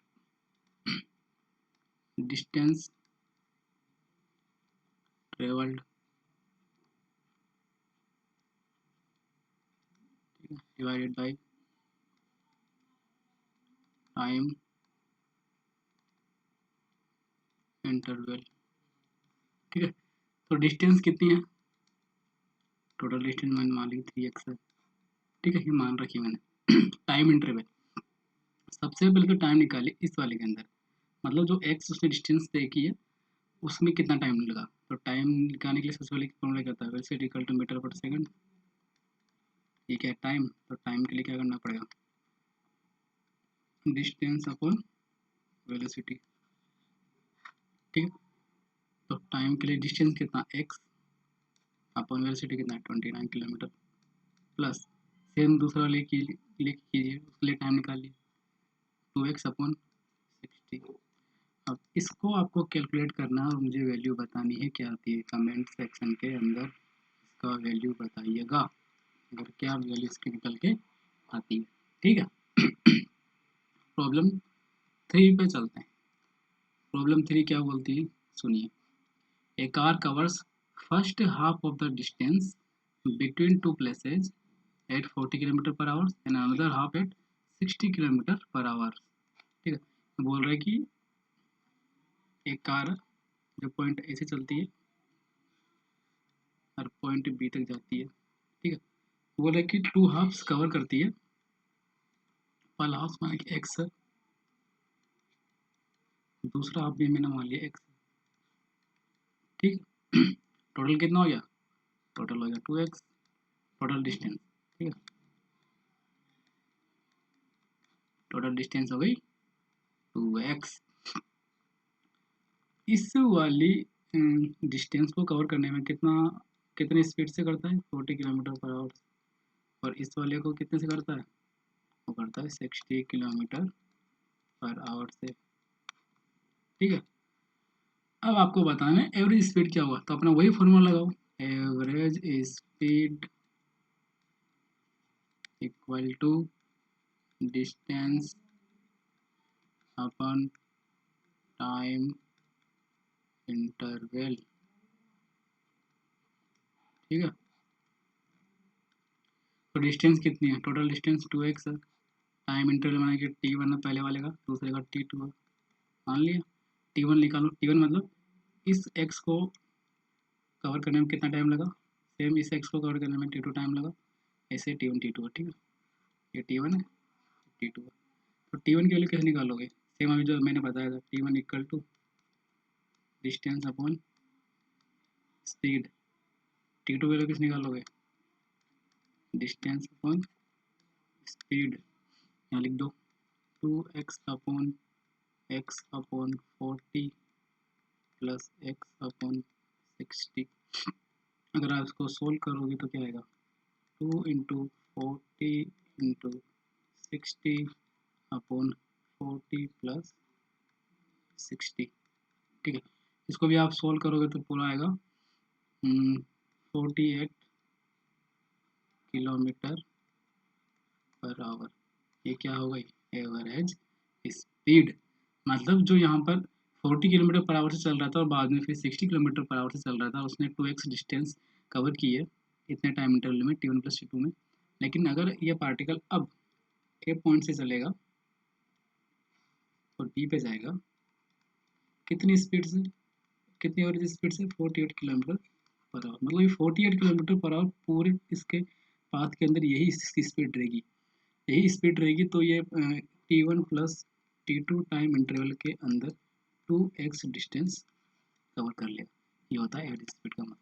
distance travelled divided by time interval, ठीक है। तो डिस्टेंस कितनी है, टोटल डिस्टेंस मैंने मान ली 3x है, ठीक है, ये मान रखी मैंने। टाइम इंटरवल, सबसे पहले तो टाइम निकालिए इस वाले के अंदर, मतलब जो x उसने डिस्टेंस तय की है उसमें कितना टाइम लगा। तो टाइम निकालने के लिए सबसे पहले फॉर्मूला क्या होता है, velocity equal to metre per second, ये क्या है टाइम, तो टाइम के लिए क्या करना पड़ेगा, डिस्टेंस अपॉन वेलोसिटी, ठीक है। तो टाइम के लिए डिस्टेंस कितना x अपॉन वेलोसिटी कितना 29 किलोमीटर, प्लस सेम दूसरा ले कीजिए, उसके लिए टाइम निकालिए 2x अपॉन 60। अब इसको आपको कैलकुलेट करना है और मुझे वैल्यू बतानी है क्या आती है, कमेंट सेक्शन के अंदर इसका वैल्यू बताइएगा, अगर क्या वैल्यू इसकी निकल के आती है, ठीक है। प्रॉब्लम 3 पे चलते हैं। प्रॉब्लम 3 क्या बोलती है सुनिए। A car covers first half of the distance between two places at 40 kilometre per hour and another half at 60 kilometre per hour, ठीक है। बोल रहे हैं कि एक कार जो पॉइंट ए से चलती है पॉइंट बी तक जाती है, ठीक है। बोला कि 2 हाफ्स कवर करती है, पहला हाफ माना कि एक्स है, दूसरा हाफ भी मैंने मान लिया एक्स, ठीक। टोटल कितना हो गया, टोटल हो गया 2x, टोटल डिस्टेंस, ठीक है, टोटल डिस्टेंस हो गई 2x। इस वाली डिस्टेंस को कवर करने में कितने स्पीड से करता है, 40 किलोमीटर पर आवर, और इस वाले को कितने से करता है, वो करता है 60 किलोमीटर पर आवर से, ठीक है। अब आपको बताना है एवरेज स्पीड क्या हुआ, तो अपना वही फॉर्मूला लगाओ, average speed equal to distance upon time interval, ठीक है। तो डिस्टेंस कितनी है, टोटल डिस्टेंस 2x है, टाइम इंटरवल माना कि t1 है पहले वाले का, दूसरे का t2 है, मान लिया। t1 निकालो, t1 मतलब इस x को कवर करने में कितना टाइम लगा, सेम इस x को कवर करने में t2 टाइम लगा, ऐसे t1 t2 है, ठीक है। ये t1 है, t2 है, तो t1 की वैल्यू कैसे निकालोगे, सेम अभी जो मैंने बताया था, t1 equal to distance upon speed, t2 value कैसे निकालोगे, डिस्टेंस अपॉन स्पीड, यहाँ लिख दो 2x upon x upon 40 plus x upon 60। अगर आप इसको सोल्व करोगे तो क्या आएगा, 2 इंटू 40 इंटू 60 अपॉन 40 प्लस 60, ठीक है। इसको भी आप सोल्व करोगे तो पूरा आएगा 48 किलोमीटर पर आवर, ये क्या हो गई, एवरेज स्पीड। मतलब जो यहाँ पर 40 किलोमीटर पर आवर से चल रहा था और बाद में फिर 60 किलोमीटर पर आवर से चल रहा था, उसने 2x डिस्टेंस कवर की है इतने टाइम इंटरवल में, t1 प्लस t2 में। लेकिन अगर ये पार्टिकल अब ए पॉइंट से चलेगा और बी पे जाएगा, कितनी स्पीड से, कितनी एवरेज स्पीड से, 48 किलोमीटर पर आवर, मतलब ये 48 किलोमीटर पर आवर पूरे इसके पाथ के अंदर यही इसकी स्पीड रहेगी, यही स्पीड रहेगी। तो ये t1 plus t2 time interval के अंदर 2x डिस्टेंस कवर कर लेगा, ये होता है एवरेज स्पीड का मतलब,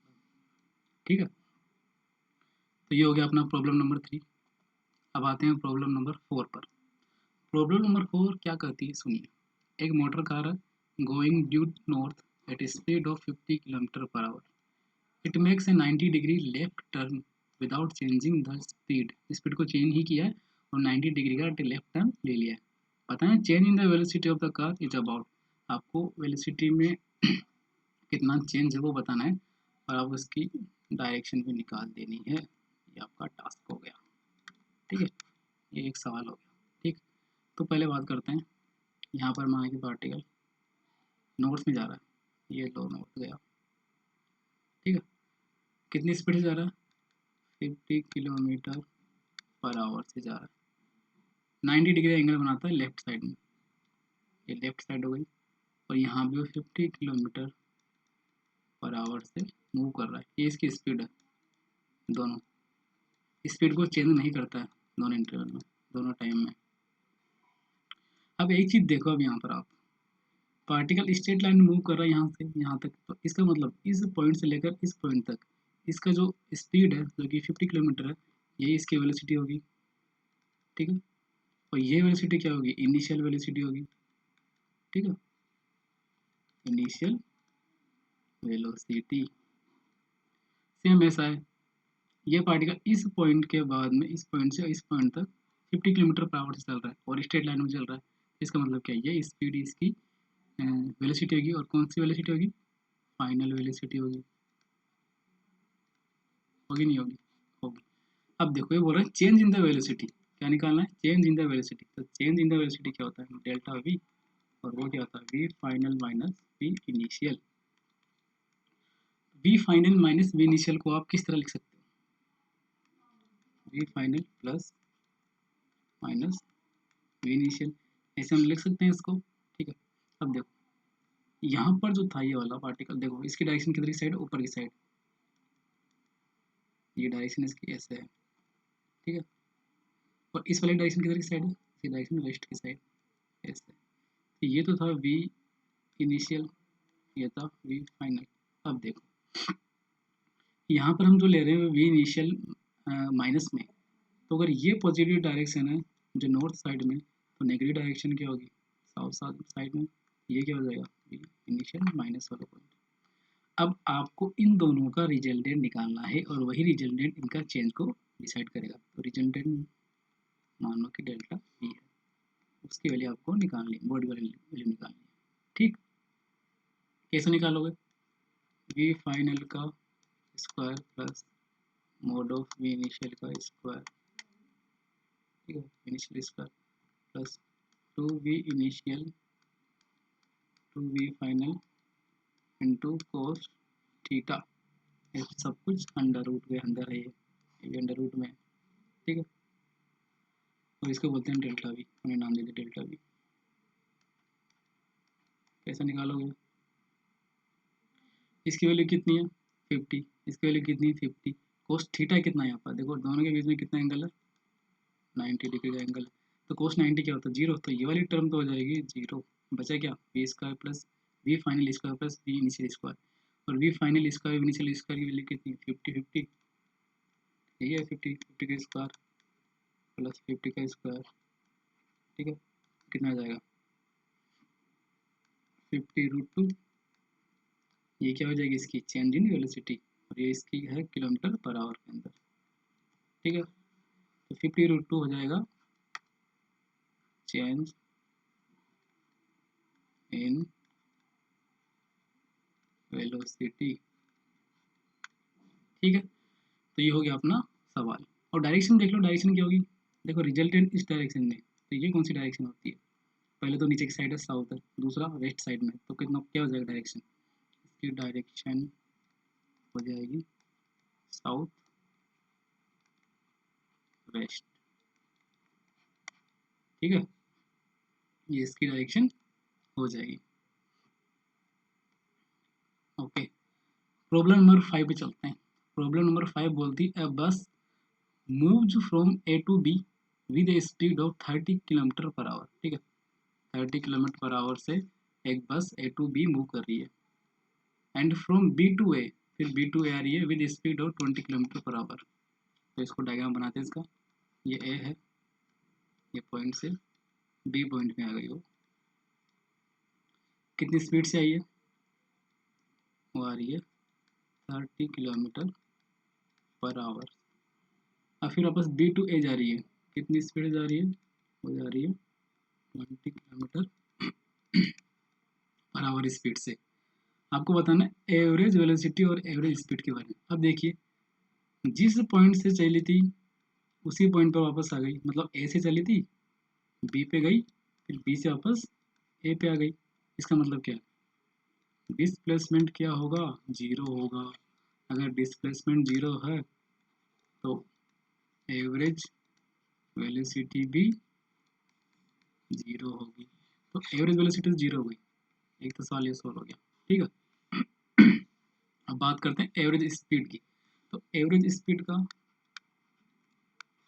ठीक है। तो ये हो गया अपना प्रॉब्लम नंबर 3। अब आते हैं प्रॉब्लम नंबर 4 पर। प्रॉब्लम नंबर 4 क्या कहती है, सुनिए। एक मोटर कार है going due north at speed of 50 kilometre per hour, it makes a 90 degree left turn without changing the speed, speed को चेंज ही किया है और 90 डिग्री का लेफ्ट टर्न ले लिया है। बताएं change in the velocity of the car is about, आपको वेलोसिटी में कितना चेंज है वो बताना है और आप उसकी डायरेक्शन भी निकाल देनी है, ये आपका टास्क हो गया, ठीक है। ये एक सवाल हो गया, ठीक। तो पहले बात करते हैं, यहाँ पर माना कि पार्टिकल नॉर्थ में जा रहा है, ये लो नॉर्थ गया, ठीक है। कितनी स्पीड से जा रहा है, 50 किलोमीटर पर आवर से जा रहा है, 90 डिग्री एंगल बनाता है लेफ्ट साइड में, ये लेफ्ट साइड हो गई, और यहाँ भी वो 50 किलोमीटर पर आवर से मूव कर रहा है, ये इसकी स्पीड है। दोनों स्पीड को चेंज नहीं करता है दोनों इंटरवल में, दोनों टाइम में। अब एक चीज़ देखो, अब यहाँ पर आप पार्टिकल स्ट्रेट लाइन मूव कर रहा है यहाँ से यहाँ तक, तो इसका मतलब इस पॉइंट से लेकर इस पॉइंट तक इसका जो स्पीड है जो कि 50 किलोमीटर है, यही इसकी वेलोसिटी होगी, ठीक है। और ये वेलोसिटी क्या होगी, इनिशियल वेलोसिटी होगी, ठीक है, इनिशियल वेलोसिटी। सेम ऐसा है, ये पार्टिकल इस पॉइंट के बाद में इस पॉइंट से इस पॉइंट तक 50 किलोमीटर पर आवर से चल रहा है और स्ट्रेट लाइन में चल रहा है, इसका मतलब क्या है, ये स्पीड इसकी वेलोसिटी होगी, और कौन सी वेलोसिटी होगी, फाइनल वेलोसिटी होगी, होगी नहीं होगी, होगी। अब देखो ये बोल रहा है चेंज इन द वेलोसिटी, क्या निकालना है, चेंज इन द वेलोसिटी। तो चेंज इन द वेलोसिटी क्या होता है, डेल्टा वी, और वो क्या होता है, v final minus v initial. V final minus v initial को आप किस तरह लिख सकते हो, v final plus minus v initial, ऐसे हम लिख सकते हैं इसको, ठीक है। अब देखो यहाँ पर जो था ये वाला पार्टिकल, देखो इसकी डायरेक्शन किधर की साइड, ऊपर की साइड, ये डायरेक्शन इसकी ऐसे है, ठीक है। और इस वाली डायरेक्शन किधर की साइड है, इस डायरेक्शन वेस्ट की साइड ऐसे। तो ये तो था वी इनिशियल, ये था वी फाइनल। अब देखो यहाँ पर हम जो ले रहे हैं वी इनिशियल माइनस में, तो अगर ये पॉजिटिव डायरेक्शन है जो नॉर्थ साइड में, तो नेगेटिव डायरेक्शन क्या होगी साउथ साइड में, ये क्या हो जाएगा वी इनिशियल माइनस वाला पॉइंट। अब आपको इन दोनों का रिजल्टेंट निकालना है और वही रिजल्टेंट इनका चेंज को डिसाइड करेगा। तो रिजल्टेंट मान लो कि डेल्टा वी है, उसकी वैल्यू आपको निकालनी है, बॉडी वाली वैल्यू निकालनी है, ठीक। कैसे निकालोगे, वी फाइनल का square plus mod of v initial का स्क्वायर, ठीक है, initial square plus 2v final into cos theta, ये सब कुछ अंडर रूट के अंदर है, ये भी अंडर रूट में है, ठीक है। और इसको बोलते हैं डेल्टा वी, उन्हें नाम दे दिया डेल्टा वी। कैसे निकालोगे, इसकी वैल्यू कितनी है 50, इसकी वैल्यू कितनी है 50, कोस थीटा कितना है यहाँ पर देखो, दोनों के बीच में कितना एंगल है 90 डिग्री का एंगल है। तो कोस 90 क्या होता है जीरो, तो ये वाली टर्म तो हो जाएगी जीरो, बचा क्या v square plus v final square plus v initial square. और v final square initial square की वैल्यू कितनी 50 यही है 50 का स्क्वायर प्लस 50 का स्क्वायर, ठीक है, कितना आ जाएगा 50√2, ये क्या हो जाएगी इसकी चेंज इन वेलोसिटी, और ये इसकी है किलोमीटर पर आवर के अंदर, ठीक है। तो 50√2 हो जाएगा चेंज इन वेलोसिटी, ठीक है। तो ये हो गया अपना सवाल। और डायरेक्शन देख लो, डायरेक्शन क्या होगी, देखो रिजल्टेंट इस डायरेक्शन में, तो ये कौन सी डायरेक्शन होती है, पहले तो नीचे की साइड है साउथ है, दूसरा वेस्ट साइड में, तो कितना क्या हो जाएगा डायरेक्शन, इसकी डायरेक्शन हो जाएगी साउथ वेस्ट, ठीक है, ये इसकी डायरेक्शन हो जाएगी। ओके, प्रॉब्लम नंबर 5 पे चलते हैं। प्रॉब्लम नंबर 5 बोलती है bus moves from A to B with a speed of 30 kilometre per hour, ठीक है, 30 किलोमीटर पर आवर से एक बस ए टू बी मूव कर रही है, एंड फ्रॉम बी टू ए, फिर बी टू ए आ रही है with speed of 20 kilometre per our. तो इसको डायग्राम बनाते हैं इसका, ये ए है, ये पॉइंट से बी पॉइंट में आ गई, वो कितनी स्पीड से आई है, वो आ रही है 30 किलोमीटर पर आवर। और फिर वापस बी टू ए जा रही है, कितनी स्पीड जा रही है, वो जा रही है 20 किलोमीटर पर आवर स्पीड से। आपको बताना है एवरेज वेलोसिटी और एवरेज स्पीड के बारे में। अब देखिए जिस पॉइंट से चली थी उसी पॉइंट पर वापस आ गई, मतलब ए से चली थी बी पे गई, फिर बी से वापस ए पे आ गई, इसका मतलब क्या है, डिस्प्लेसमेंट क्या होगा, जीरो होगा। अगर डिस्प्लेसमेंट जीरो है तो एवरेज वेलोसिटी भी जीरो होगी। तो एवरेज वेलोसिटी जीरो हो गई, एक तो सवाल ये सॉल्व हो गया, ठीक है। अब बात करते हैं एवरेज स्पीड की। तो एवरेज स्पीड का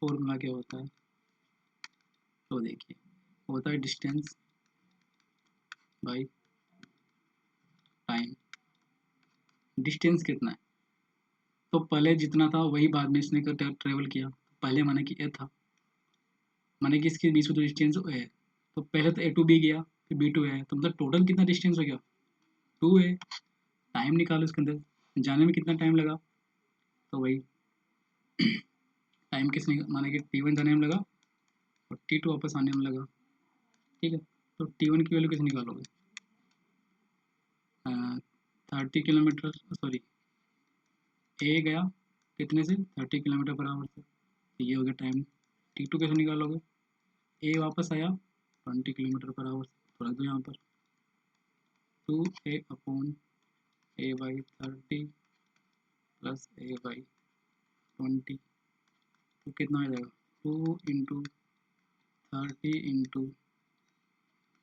फॉर्मूला क्या होता है, तो देखिए होता है डिस्टेंस बाय टाइम। डिस्टेंस कितना है, तो पहले जितना था वही बाद में इसने ट्रेवल किया, पहले माने कि ए था, माने कि इसके बीच में तो डिस्टेंस ए है, तो पहले तो ए टू बी गया फिर बी टू ए, तो मतलब टोटल कितना डिस्टेंस हो गया 2 ए। टाइम निकालो इसके अंदर, जाने में कितना टाइम लगा, तो वही टाइम किसने माना कि T1 जाने में लगा और T2 वापस आने में लगा, ठीक है। तो T1 की वैल्यू कैसे निकालोगे, 30 किलोमीटर सॉरी ए गया कितने से 30 किलोमीटर पर आवर से, तो ये हो गया टाइम। T2 कैसे निकालोगे, ए वापस आया 20 किलोमीटर पर आवर से, तो रख दो यहाँ पर 2a upon A by 30 plus A by 20, तो कितना आ जाएगा 2 इंटू 30 इंटू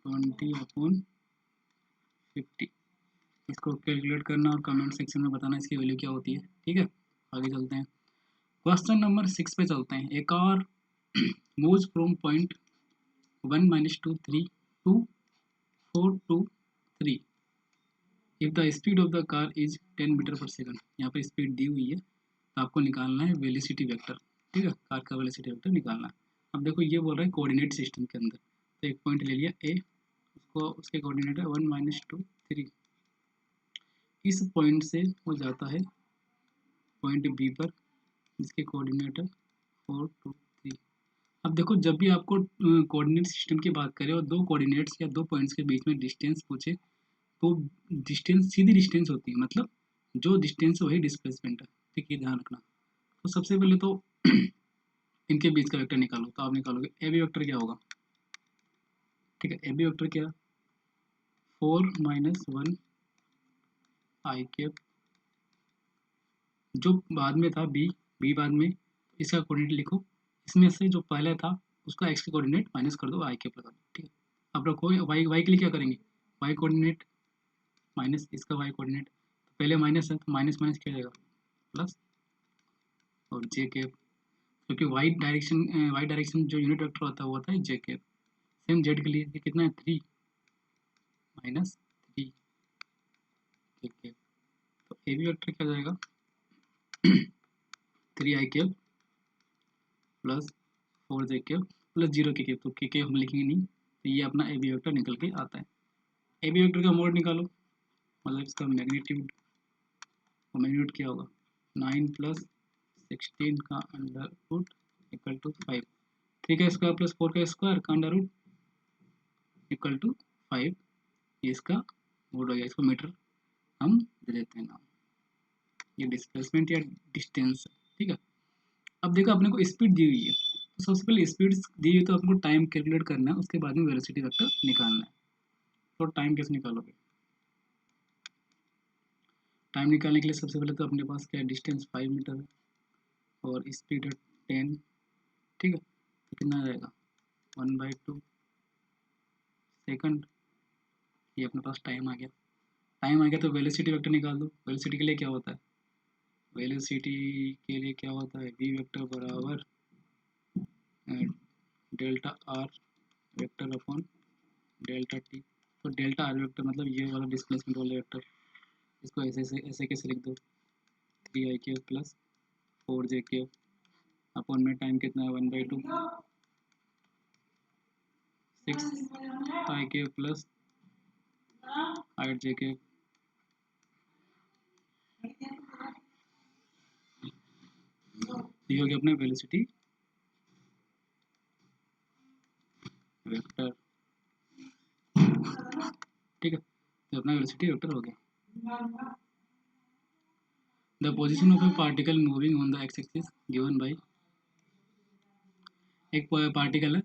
20 अपॉन 50। इसको कैलकुलेट करना और कमेंट सेक्शन में बताना इसकी वैल्यू क्या होती है, ठीक है। आगे चलते हैं। क्वेश्चन नंबर 6 पे चलते हैं। A car moves from point 1 minus 2 3 to 4 to 3 if the speed of the car is 10 metre per second. यहाँ पर स्पीड दी हुई है, तो आपको निकालना है वेलोसिटी वेक्टर। ठीक है, कार का वेलोसिटी वेक्टर निकालना है। अब देखो ये बोल रहा है कोऑर्डिनेट सिस्टम के अंदर, तो एक पॉइंट ले लिया ए, उसको उसके कोऑर्डिनेट है 1 माइनस 2 3। इस पॉइंट से वो जाता है पॉइंट बी पर, जिसके कोऑर्डिनेट है 4 2 3। अब देखो जब भी आपको कोऑर्डिनेट सिस्टम की बात करें और दो कोऑर्डिनेट्स या दो पॉइंट्स के बीच में डिस्टेंस पूछे, तो डिस्टेंस सीधी डिस्टेंस होती है, मतलब जो डिस्टेंस है वही डिस्प्लेसमेंट है। ठीक है, ध्यान रखना। तो सबसे पहले तो इनके बीच का वेक्टर निकालो, तो आप निकालोगे ए बी वेक्टर क्या होगा। ठीक है, ए बी वेक्टर क्या, 4 माइनस 1 आई कैप, जो बाद में था बी, बी बाद में, इसका कोऑर्डिनेट लिखो, इसमें से जो पहले था उसका एक्स के कोऑर्डिनेट माइनस कर दो, आई कैप लगा दो। ठीक है, अब रखो वाई, वाई के लिए क्या करेंगे, वाई कोऑर्डिनेट माइनस इसका वाई कोऑर्डिनेट, तो पहले माइनस है तो माइनस माइनस क्या जाएगा प्लस, और जे कैप, क्योंकि वाई डायरेक्शन जो यूनिट वेक्टर होता है वो होता है जे कैप। सेम जेड के लिए ये कितना है 3 माइनस 3 जे कैप, तो ए बी वेक्टर क्या जाएगा 3 आई कैप प्लस 4 जे कैप प्लस 0 के कैप, तो के हम लिखेंगे नहीं, तो ये अपना ए बी वेक्टर निकल के आता है। ए बी वेक्टर का मोड निकालो, मतलब इसका मैग्नीट्यूड, और मैग्नीट्यूड क्या होगा 9 प्लस 16 का अंडर रूट इक्वल टू 5, 3 का स्क्वायर प्लस 4 का स्क्वायर का अंडर रूट इक्वल टू 5। ये इसका मोड हो गया, इसको मीटर हम दे देते हैं नाम, ये डिस्प्लेसमेंट या डिस्टेंस है। ठीक है, अब देखो अपने को स्पीड दी हुई है, तो सबसे पहले स्पीड दी हुई है तो आपको टाइम कैलकुलेट करना है, उसके बाद में वेलोसिटी वेक्टर निकालना है। तो टाइम कैसे निकालोगे, टाइम निकालने के लिए सबसे पहले तो अपने पास क्या है, डिस्टेंस 5 मीटर है और स्पीड है 10। ठीक है, तो कितना आ जाएगा 1/2 सेकंड, ये अपने पास टाइम आ गया। टाइम आ गया तो वेलोसिटी वेक्टर निकाल दो। वेलोसिटी के लिए क्या होता है, वेलोसिटी के लिए क्या होता है, वी वेक्टर बराबर delta R vector upon delta t. तो डेल्टा आर वेक्टर मतलब ये वाला डिस्प्लेसमेंट वाला वेक्टर, इसको ऐसे कैसे लिख दो 3 आई के प्लस 4 जे के अपॉन में टाइम कितना है 1/2 6 आई के प्लस 8 जे के। ये हो गया अपना वेलोसिटी वेक्टर। ठीक है, तो अपना वेलोसिटी वेक्टर हो गया। The position of a particle moving on the x axis given by, एक पार्टिकल है,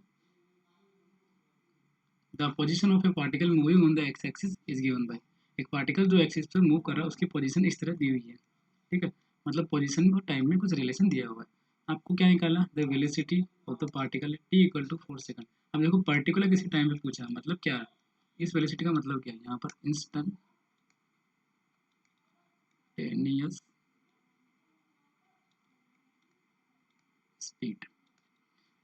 the position of a particle moving on the x axis is given by, एक पार्टिकल जो एक्सिस पर मूव कर रहा है उसकी पोजीशन इस तरह दी हुई है। ठीक है, मतलब पोजीशन और टाइम में कुछ रिलेशन दिया हुआ है। आपको क्या निकालना, the velocity of the particle t equal to 4 second. अब देखो पार्टिकुलर किसी टाइम पे पूछा है, मतलब क्या है, इस वेलोसिटी का मतलब क्या है, यहाँ पर इंस्टेंटेनियस स्पीड,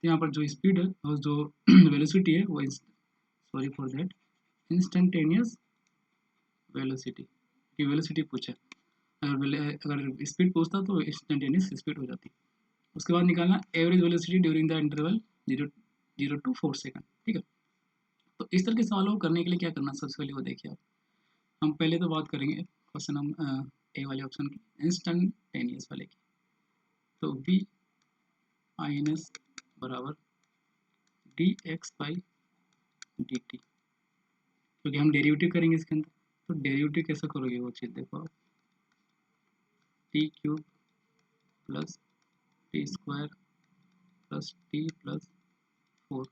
यहाँ पर जो स्पीड है और जो वेलोसिटी है वो, sorry for that, instantaneous velocity की वेलोसिटी पूछा। अगर स्पीड पूछता तो इंस्टेंटेनियस स्पीड हो जाती। उसके बाद निकालना average velocity during the interval 0 to 4 second. ठीक है, तो इस तरह के सवालों को करने के लिए क्या करना, सबसे पहले वो देखिए आप, हम पहले तो बात करेंगे क्वेश्चन हम ए वाले ऑप्शन की, इंस्टेंटेनियस वाले की। तो वी आई एन एस बराबर D x by D T, क्योंकि हम डेरिवेटिव करेंगे इसके अंदर। तो डेरिवेटिव कैसे करोगे वो चीज़ देखो आप, T cube plus T square plus T plus 4,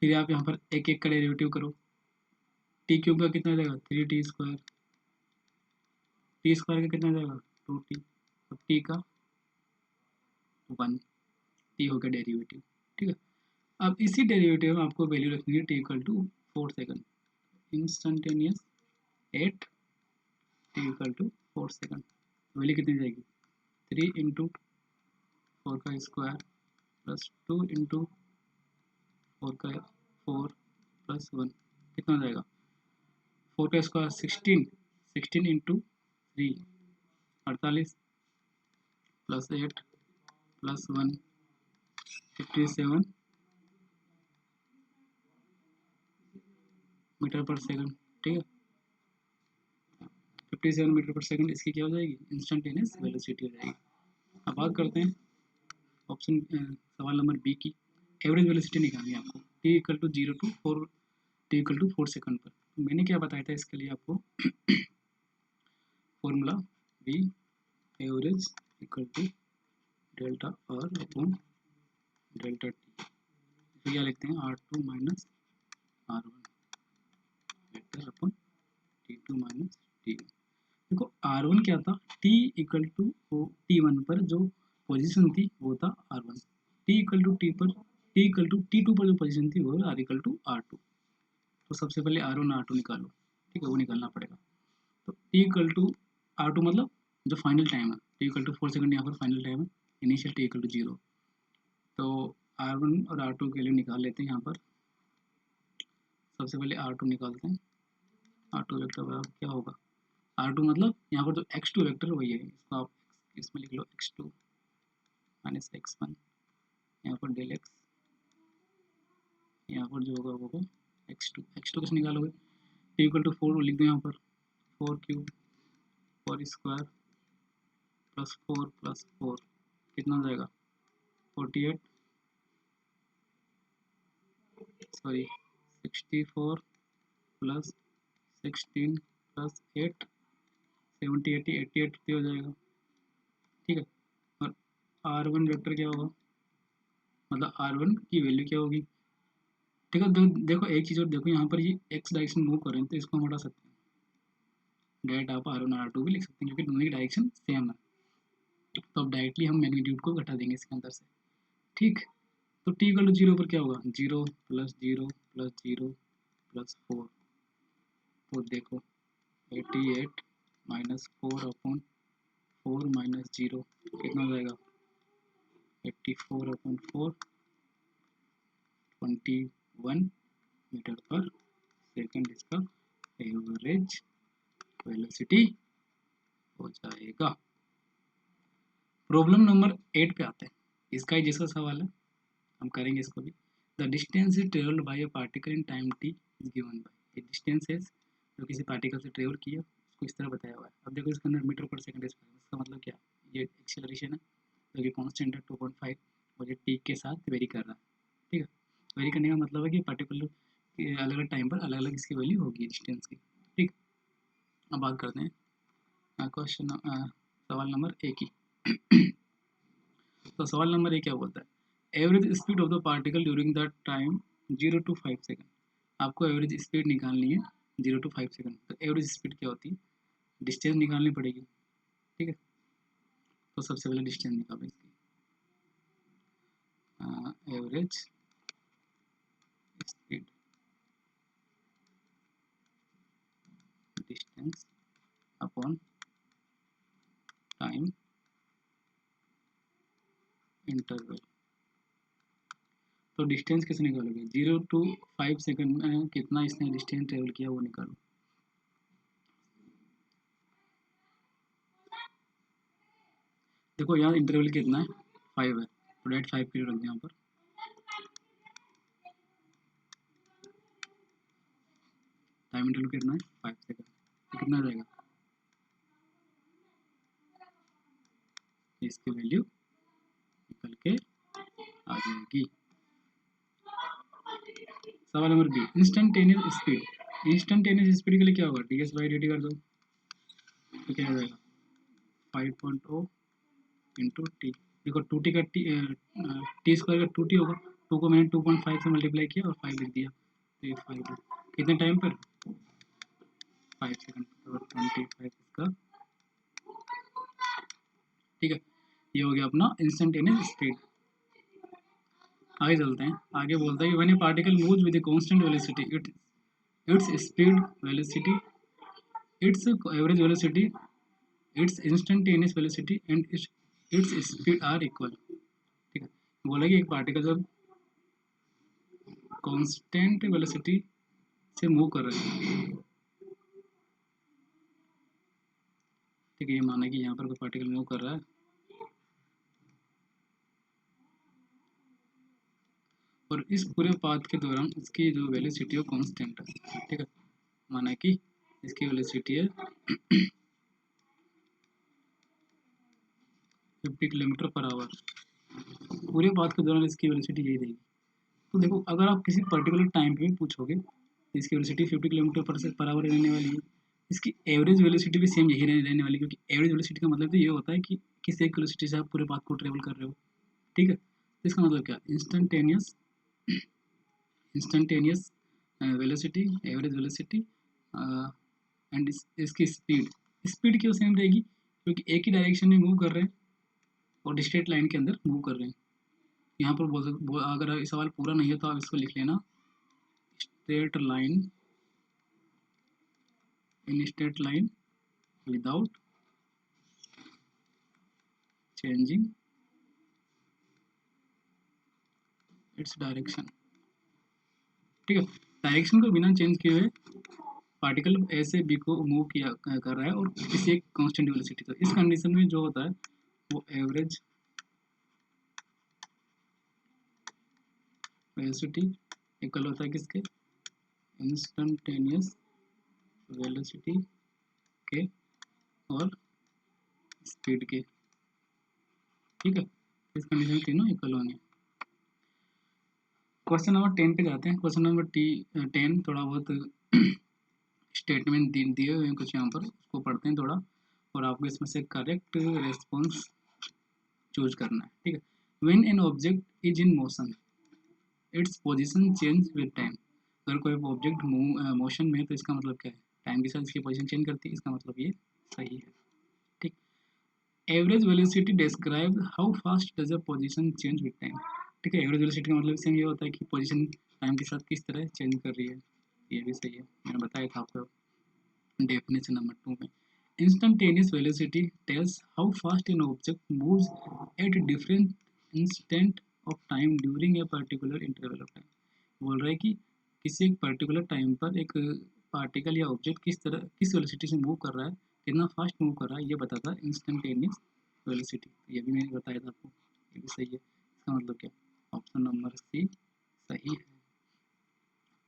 फिर आप यहाँ पर एक एक का डेरिवेटिव करो। टी क्यूब का कितना जाएगा 3 टी स्क्वायर, टी स्क्वायर का कितना जाएगा 2 टी, और टी का 1, टी हो गया डेरिवेटिव। ठीक है, अब इसी डेरिवेटिव में आपको वैल्यू रखनी है t equal to 4 second, instantaneous at t equal to 4 second, value कितनी जाएगी 3 इंटू 4 का स्क्वायर प्लस 2 इंटू 4 का 4 प्लस 1 कितना हो जाएगा? 4 का square 16, 16 into 3 48 plus 8 plus 1 57 metre per second. ठीक है, 57 मीटर पर सेकंड इसकी क्या हो जाएगी? इंस्टेंटेनियस वेलोसिटी हो जाएगी। अब बात करते हैं ऑप्शन सवाल नंबर बी की। एवरेज वेलोसिटी निकालनी है आपको, t equal to 0 to 4, t equal to 4 second पर। तो मैंने क्या बताया था इसके लिए आपको formula v average equal to delta r upon delta t. तो क्या लिखते हैं? R2 minus R1 vector upon T2 minus T1। देखो R1 क्या था? T इक्वल टू T1 पर जो पोजीशन थी वो था R1, T equal to T equal to T2 पर जो पोजीशन थी वो R इक्वल टू R2। तो सबसे पहले R1 R2 निकालो, ठीक है, वो निकालना पड़ेगा। तो T इक्वल टू R2 मतलब जो फाइनल टाइम है, T इक्वल टू 4 सेकंड यहाँ पर फाइनल टाइम है, इनिशियल T इक्वल टू 0। तो R1 और R2 के लिए निकाल लेते हैं। यहाँ पर सबसे पहले R2 निकालते हैं। R2 वेक्टर बराबर क्या होगा? R2 मतलब यहाँ पर जो x2 वेक्टर वही है, इसको आप इसमें लिख लो x2 माइनस x1, यहाँ पर डेल x, यहाँ पर जो होगा वो x2। x2 कैसे निकालोगे? t इक्वल टू 4 लिख दो यहाँ पर, 4 क्यूब 4 स्क्वायर प्लस 4 कितना हो जाएगा? 48 सॉरी 64 प्लस 16 प्लस 8 70 80 88 हो जाएगा। ठीक है, और R1 वेक्टर क्या होगा? मतलब R1 की वैल्यू क्या होगी? ठीक है, देखो एक चीज़ और देखो, यहाँ पर ये x डायरेक्शन मूव कर रहे हैं तो इसको हम हटा सकते हैं। डायरेक्ट आप R1 और R2 भी लिख सकते हैं क्योंकि दोनों की डायरेक्शन सेम है। तो अब डायरेक्टली हम मैग्नीट्यूड को घटा देंगे इसके अंदर से। ठीक, तो t इक्वल टू 0 पर क्या होगा? 0 प्लस 0 प्लस 0 प्लस 4। तो देखो 88 माइनस 4 अपॉन 4 माइनस 0 कितना हो जाएगा? 84 अपॉन 4 21 मीटर पर सेकंड इसका एवरेज वेलोसिटी हो जाएगा। प्रॉब्लम नंबर 8 पे आते हैं। इसका ही जिसका सवाल है हम करेंगे इसको भी। The distance is travelled by a particle in time T is given by. ये डिस्टेंस है जो किसी पार्टिकल से ट्रेवल किया उसको इस तरह बताया हुआ है। अब देखो इसके अंदर मीटर पर सेकंड है, इसका मतलब क्या? ये एक्सेलरेशन है जो कि कांस्टेंट है 2.5 और ये टी के साथ वेरी कर रहा है। ठीक है, वेरी करने का मतलब है कि पार्टिकुलर अलग अलग टाइम पर अलग अलग इसकी वैल्यू होगी डिस्टेंस की। ठीक, अब बात करते हैं क्वेश्चन सवाल नंबर ए की। तो सवाल नंबर ए क्या बोलता है? Average speed of the particle during the time 0 to 5 second. आपको एवरेज स्पीड निकालनी है 0 टू 5 सेकंड। तो एवरेज स्पीड क्या होती है? डिस्टेंस निकालनी पड़ेगी। ठीक है, तो सबसे पहले डिस्टेंस निकालो इसकी। Average speed distance upon time interval. तो डिस्टेंस कैसे निकालोगे? 0 टू 5 सेकंड में कितना इसने डिस्टेंस ट्रेवल किया वो निकालो। देखो यहाँ इंटरवल कितना है? 5 है, तो डायरेक्ट 5 पीरियड रख दो यहाँ पर। टाइम इंटरवल कितना है? 5 सेकंड। तो कितना आ जाएगा? इसकी वैल्यू निकल के आ जाएगी। सवाल नंबर B, instantaneous speed. Instantaneous speed के लिए क्या होगा? ds बाई dt कर दो तो क्या हो जाएगा? 5.0 इंटू टी। देखो 2t का टी स्क्वायर का 2t होगा, 2 को मैंने 2.5 से मल्टीप्लाई किया और 5 लिख दिया। तो ये 5 कितने टाइम पर? 5 सेकंड और 25 इसका। ठीक है, ये हो गया अपना इंस्टेंटेनियस स्पीड। आगे चलते हैं। आगे बोलता है कि when A particle moves with a constant velocity its speed velocity its average velocity, its instantaneous velocity and its speed are equal. बोला कि एक पार्टिकल जब कांस्टेंट वेलोसिटी से मूव कर रहे हैं, ठीक है, ये माना कि यहाँ पर कोई पार्टिकल मूव कर रहा है और इस पूरे पाथ के दौरान इसकी जो वेलोसिटी है कांस्टेंट है, ठीक है, माना कि इसकी वेलोसिटी है 50 किलोमीटर पर आवर, पूरे पाथ के दौरान इसकी वेलोसिटी यही रहेगी। तो देखो अगर आप किसी पर्टिकुलर टाइम पे भी पूछोगे तो इसकी वेलोसिटी 50 किलोमीटर पर आवर रहने वाली है, इसकी एवरेज वेलोसिटी भी सेम यही रहने वाली है, क्योंकि एवरेज वेलोसिटी का मतलब तो ये होता है कि किस एक वेलोसिटी से आप पूरे पाथ को ट्रेवल कर रहे हो, ठीक है। तो इसका मतलब क्या, instantaneous velocity, average velocity and इसकी स्पीड, स्पीड क्यों सेम रहेगी, क्योंकि एक ही डायरेक्शन में मूव कर रहे हैं और स्ट्रेट लाइन के अंदर मूव कर रहे हैं। यहाँ पर अगर ये सवाल पूरा नहीं है तो आप इसको लिख लेना, straight line in straight line without changing its direction, ठीक है। डायरेक्शन को बिना चेंज किए हुए पार्टिकल ऐसे बी को मूव किया कर रहा है और किसी एक कांस्टेंट वेलोसिटी, तो इस कंडीशन में जो होता है वो एवरेज वेलोसिटी इक्वल होता है किसके, इंस्टेंटेनियस वेलोसिटी के और स्पीड के, ठीक है। इस कंडीशन तीनों इक्वल होंगे। क्वेश्चन नंबर 10 पे जाते हैं। क्वेश्चन नंबर 10 थोड़ा बहुत स्टेटमेंट दिए हुए हैं कुछ यहाँ पर, उसको पढ़ते हैं थोड़ा और आपको इसमें से करेक्ट रेस्पॉन्स चूज करना है, ठीक है। When an object is in motion its position change with time, अगर कोई ऑब्जेक्ट मोशन में है तो इसका मतलब क्या है, टाइम के साथ इसकी पोजीशन चेंज करती है, इसका मतलब ये सही है, ठीक। Average velocity describe how fast does a position change with time, ठीक है। एवरेज वेलोसिटी का मतलब सेम ये होता है कि पोजीशन टाइम के साथ किस तरह चेंज कर रही है, ये भी सही है, मैंने बताया था आपको डेफिनेशन नंबर 2 में। Instantaneous velocity tales how fast an object moves at different instant of time during a particular interval of time, बोल रहा है कि किसी एक पर्टिकुलर टाइम पर एक पार्टिकल या ऑब्जेक्ट किस वेलोसिटी से मूव कर रहा है, कितना फास्ट मूव कर रहा है, ये बताता है इंस्टेंटेनियस वेलोसिटी, ये भी मैंने बताया था आपको, ये भी सही है। इसका मतलब क्या, ऑप्शन नंबर सी सही है।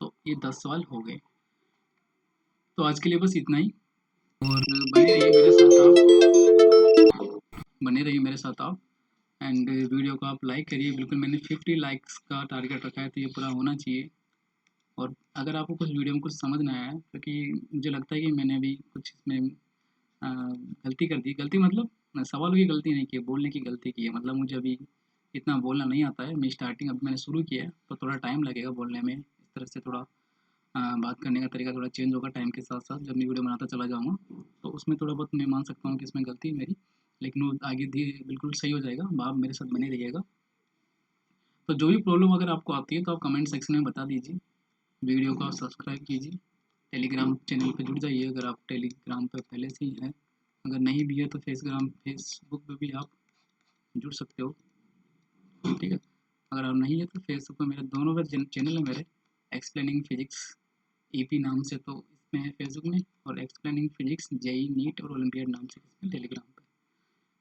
तो ये 10 सवाल हो गए। तो आज के लिए बस इतना ही और बने रहिए मेरे साथ आप एंड वीडियो को आप लाइक करिए बिल्कुल, मैंने 50 लाइक्स का टारगेट रखा है तो ये पूरा होना चाहिए। और अगर आपको कुछ वीडियो में कुछ समझ ना आया है, क्योंकि मुझे लगता है कि मैंने अभी कुछ इसमें गलती कर दी, गलती मतलब सवालों की गलती नहीं की है, बोलने की गलती की है, मतलब मुझे अभी इतना बोलना नहीं आता है, मैं स्टार्टिंग अभी मैंने शुरू किया है तो थोड़ा टाइम लगेगा बोलने में, इस तरह से थोड़ा बात करने का तरीका थोड़ा चेंज होगा टाइम के साथ साथ, जब मैं वीडियो बनाता चला जाऊँगा तो उसमें थोड़ा बहुत मैं मान सकता हूँ कि इसमें गलती है मेरी, लेकिन वो आगे धीरे बिल्कुल सही हो जाएगा, आप मेरे साथ बने रहिएगा। तो जो भी प्रॉब्लम अगर आपको आती है तो आप कमेंट सेक्शन में बता दीजिए, वीडियो को आप सब्सक्राइब कीजिए, टेलीग्राम चैनल पर जुड़ जाइए अगर आप टेलीग्राम पर पहले से ही हैं, अगर नहीं भी है तो फेसबुक पर भी आप जुड़ सकते हो, ठीक है। अगर आप नहीं है तो फेसबुक पर मेरे दोनों पे चैनल है मेरे, एक्सप्लेनिंग फिजिक्स ईपी नाम से तो इसमें है फेसबुक में, और एक्सप्लेनिंग फिजिक्स जेई नीट और ओलंपियाड नाम से इसमें टेलीग्राम पे,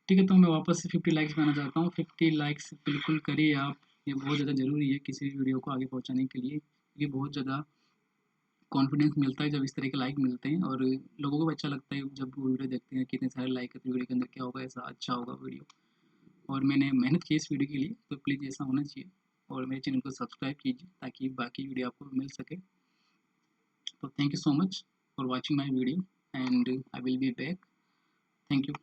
ठीक है। तो मैं वापस से 50 लाइक्स पाना चाहता हूँ, 50 लाइक्स बिल्कुल करिए आप, ये बहुत ज़्यादा ज़रूरी है किसी भी वीडियो को आगे पहुँचाने के लिए, ये बहुत ज़्यादा कॉन्फिडेंस मिलता है जब इस तरह के लाइक मिलते हैं और लोगों को भी अच्छा लगता है जब वो वीडियो देखते हैं कितने सारे लाइक है तो वीडियो के अंदर क्या होगा, ऐसा अच्छा होगा वीडियो, और मैंने मेहनत की इस वीडियो के लिए तो प्लीज़ ऐसा होना चाहिए, और मेरे चैनल को सब्सक्राइब कीजिए ताकि बाकी वीडियो आपको मिल सके। तो thank you so much for watching my video and I will be back, thank you.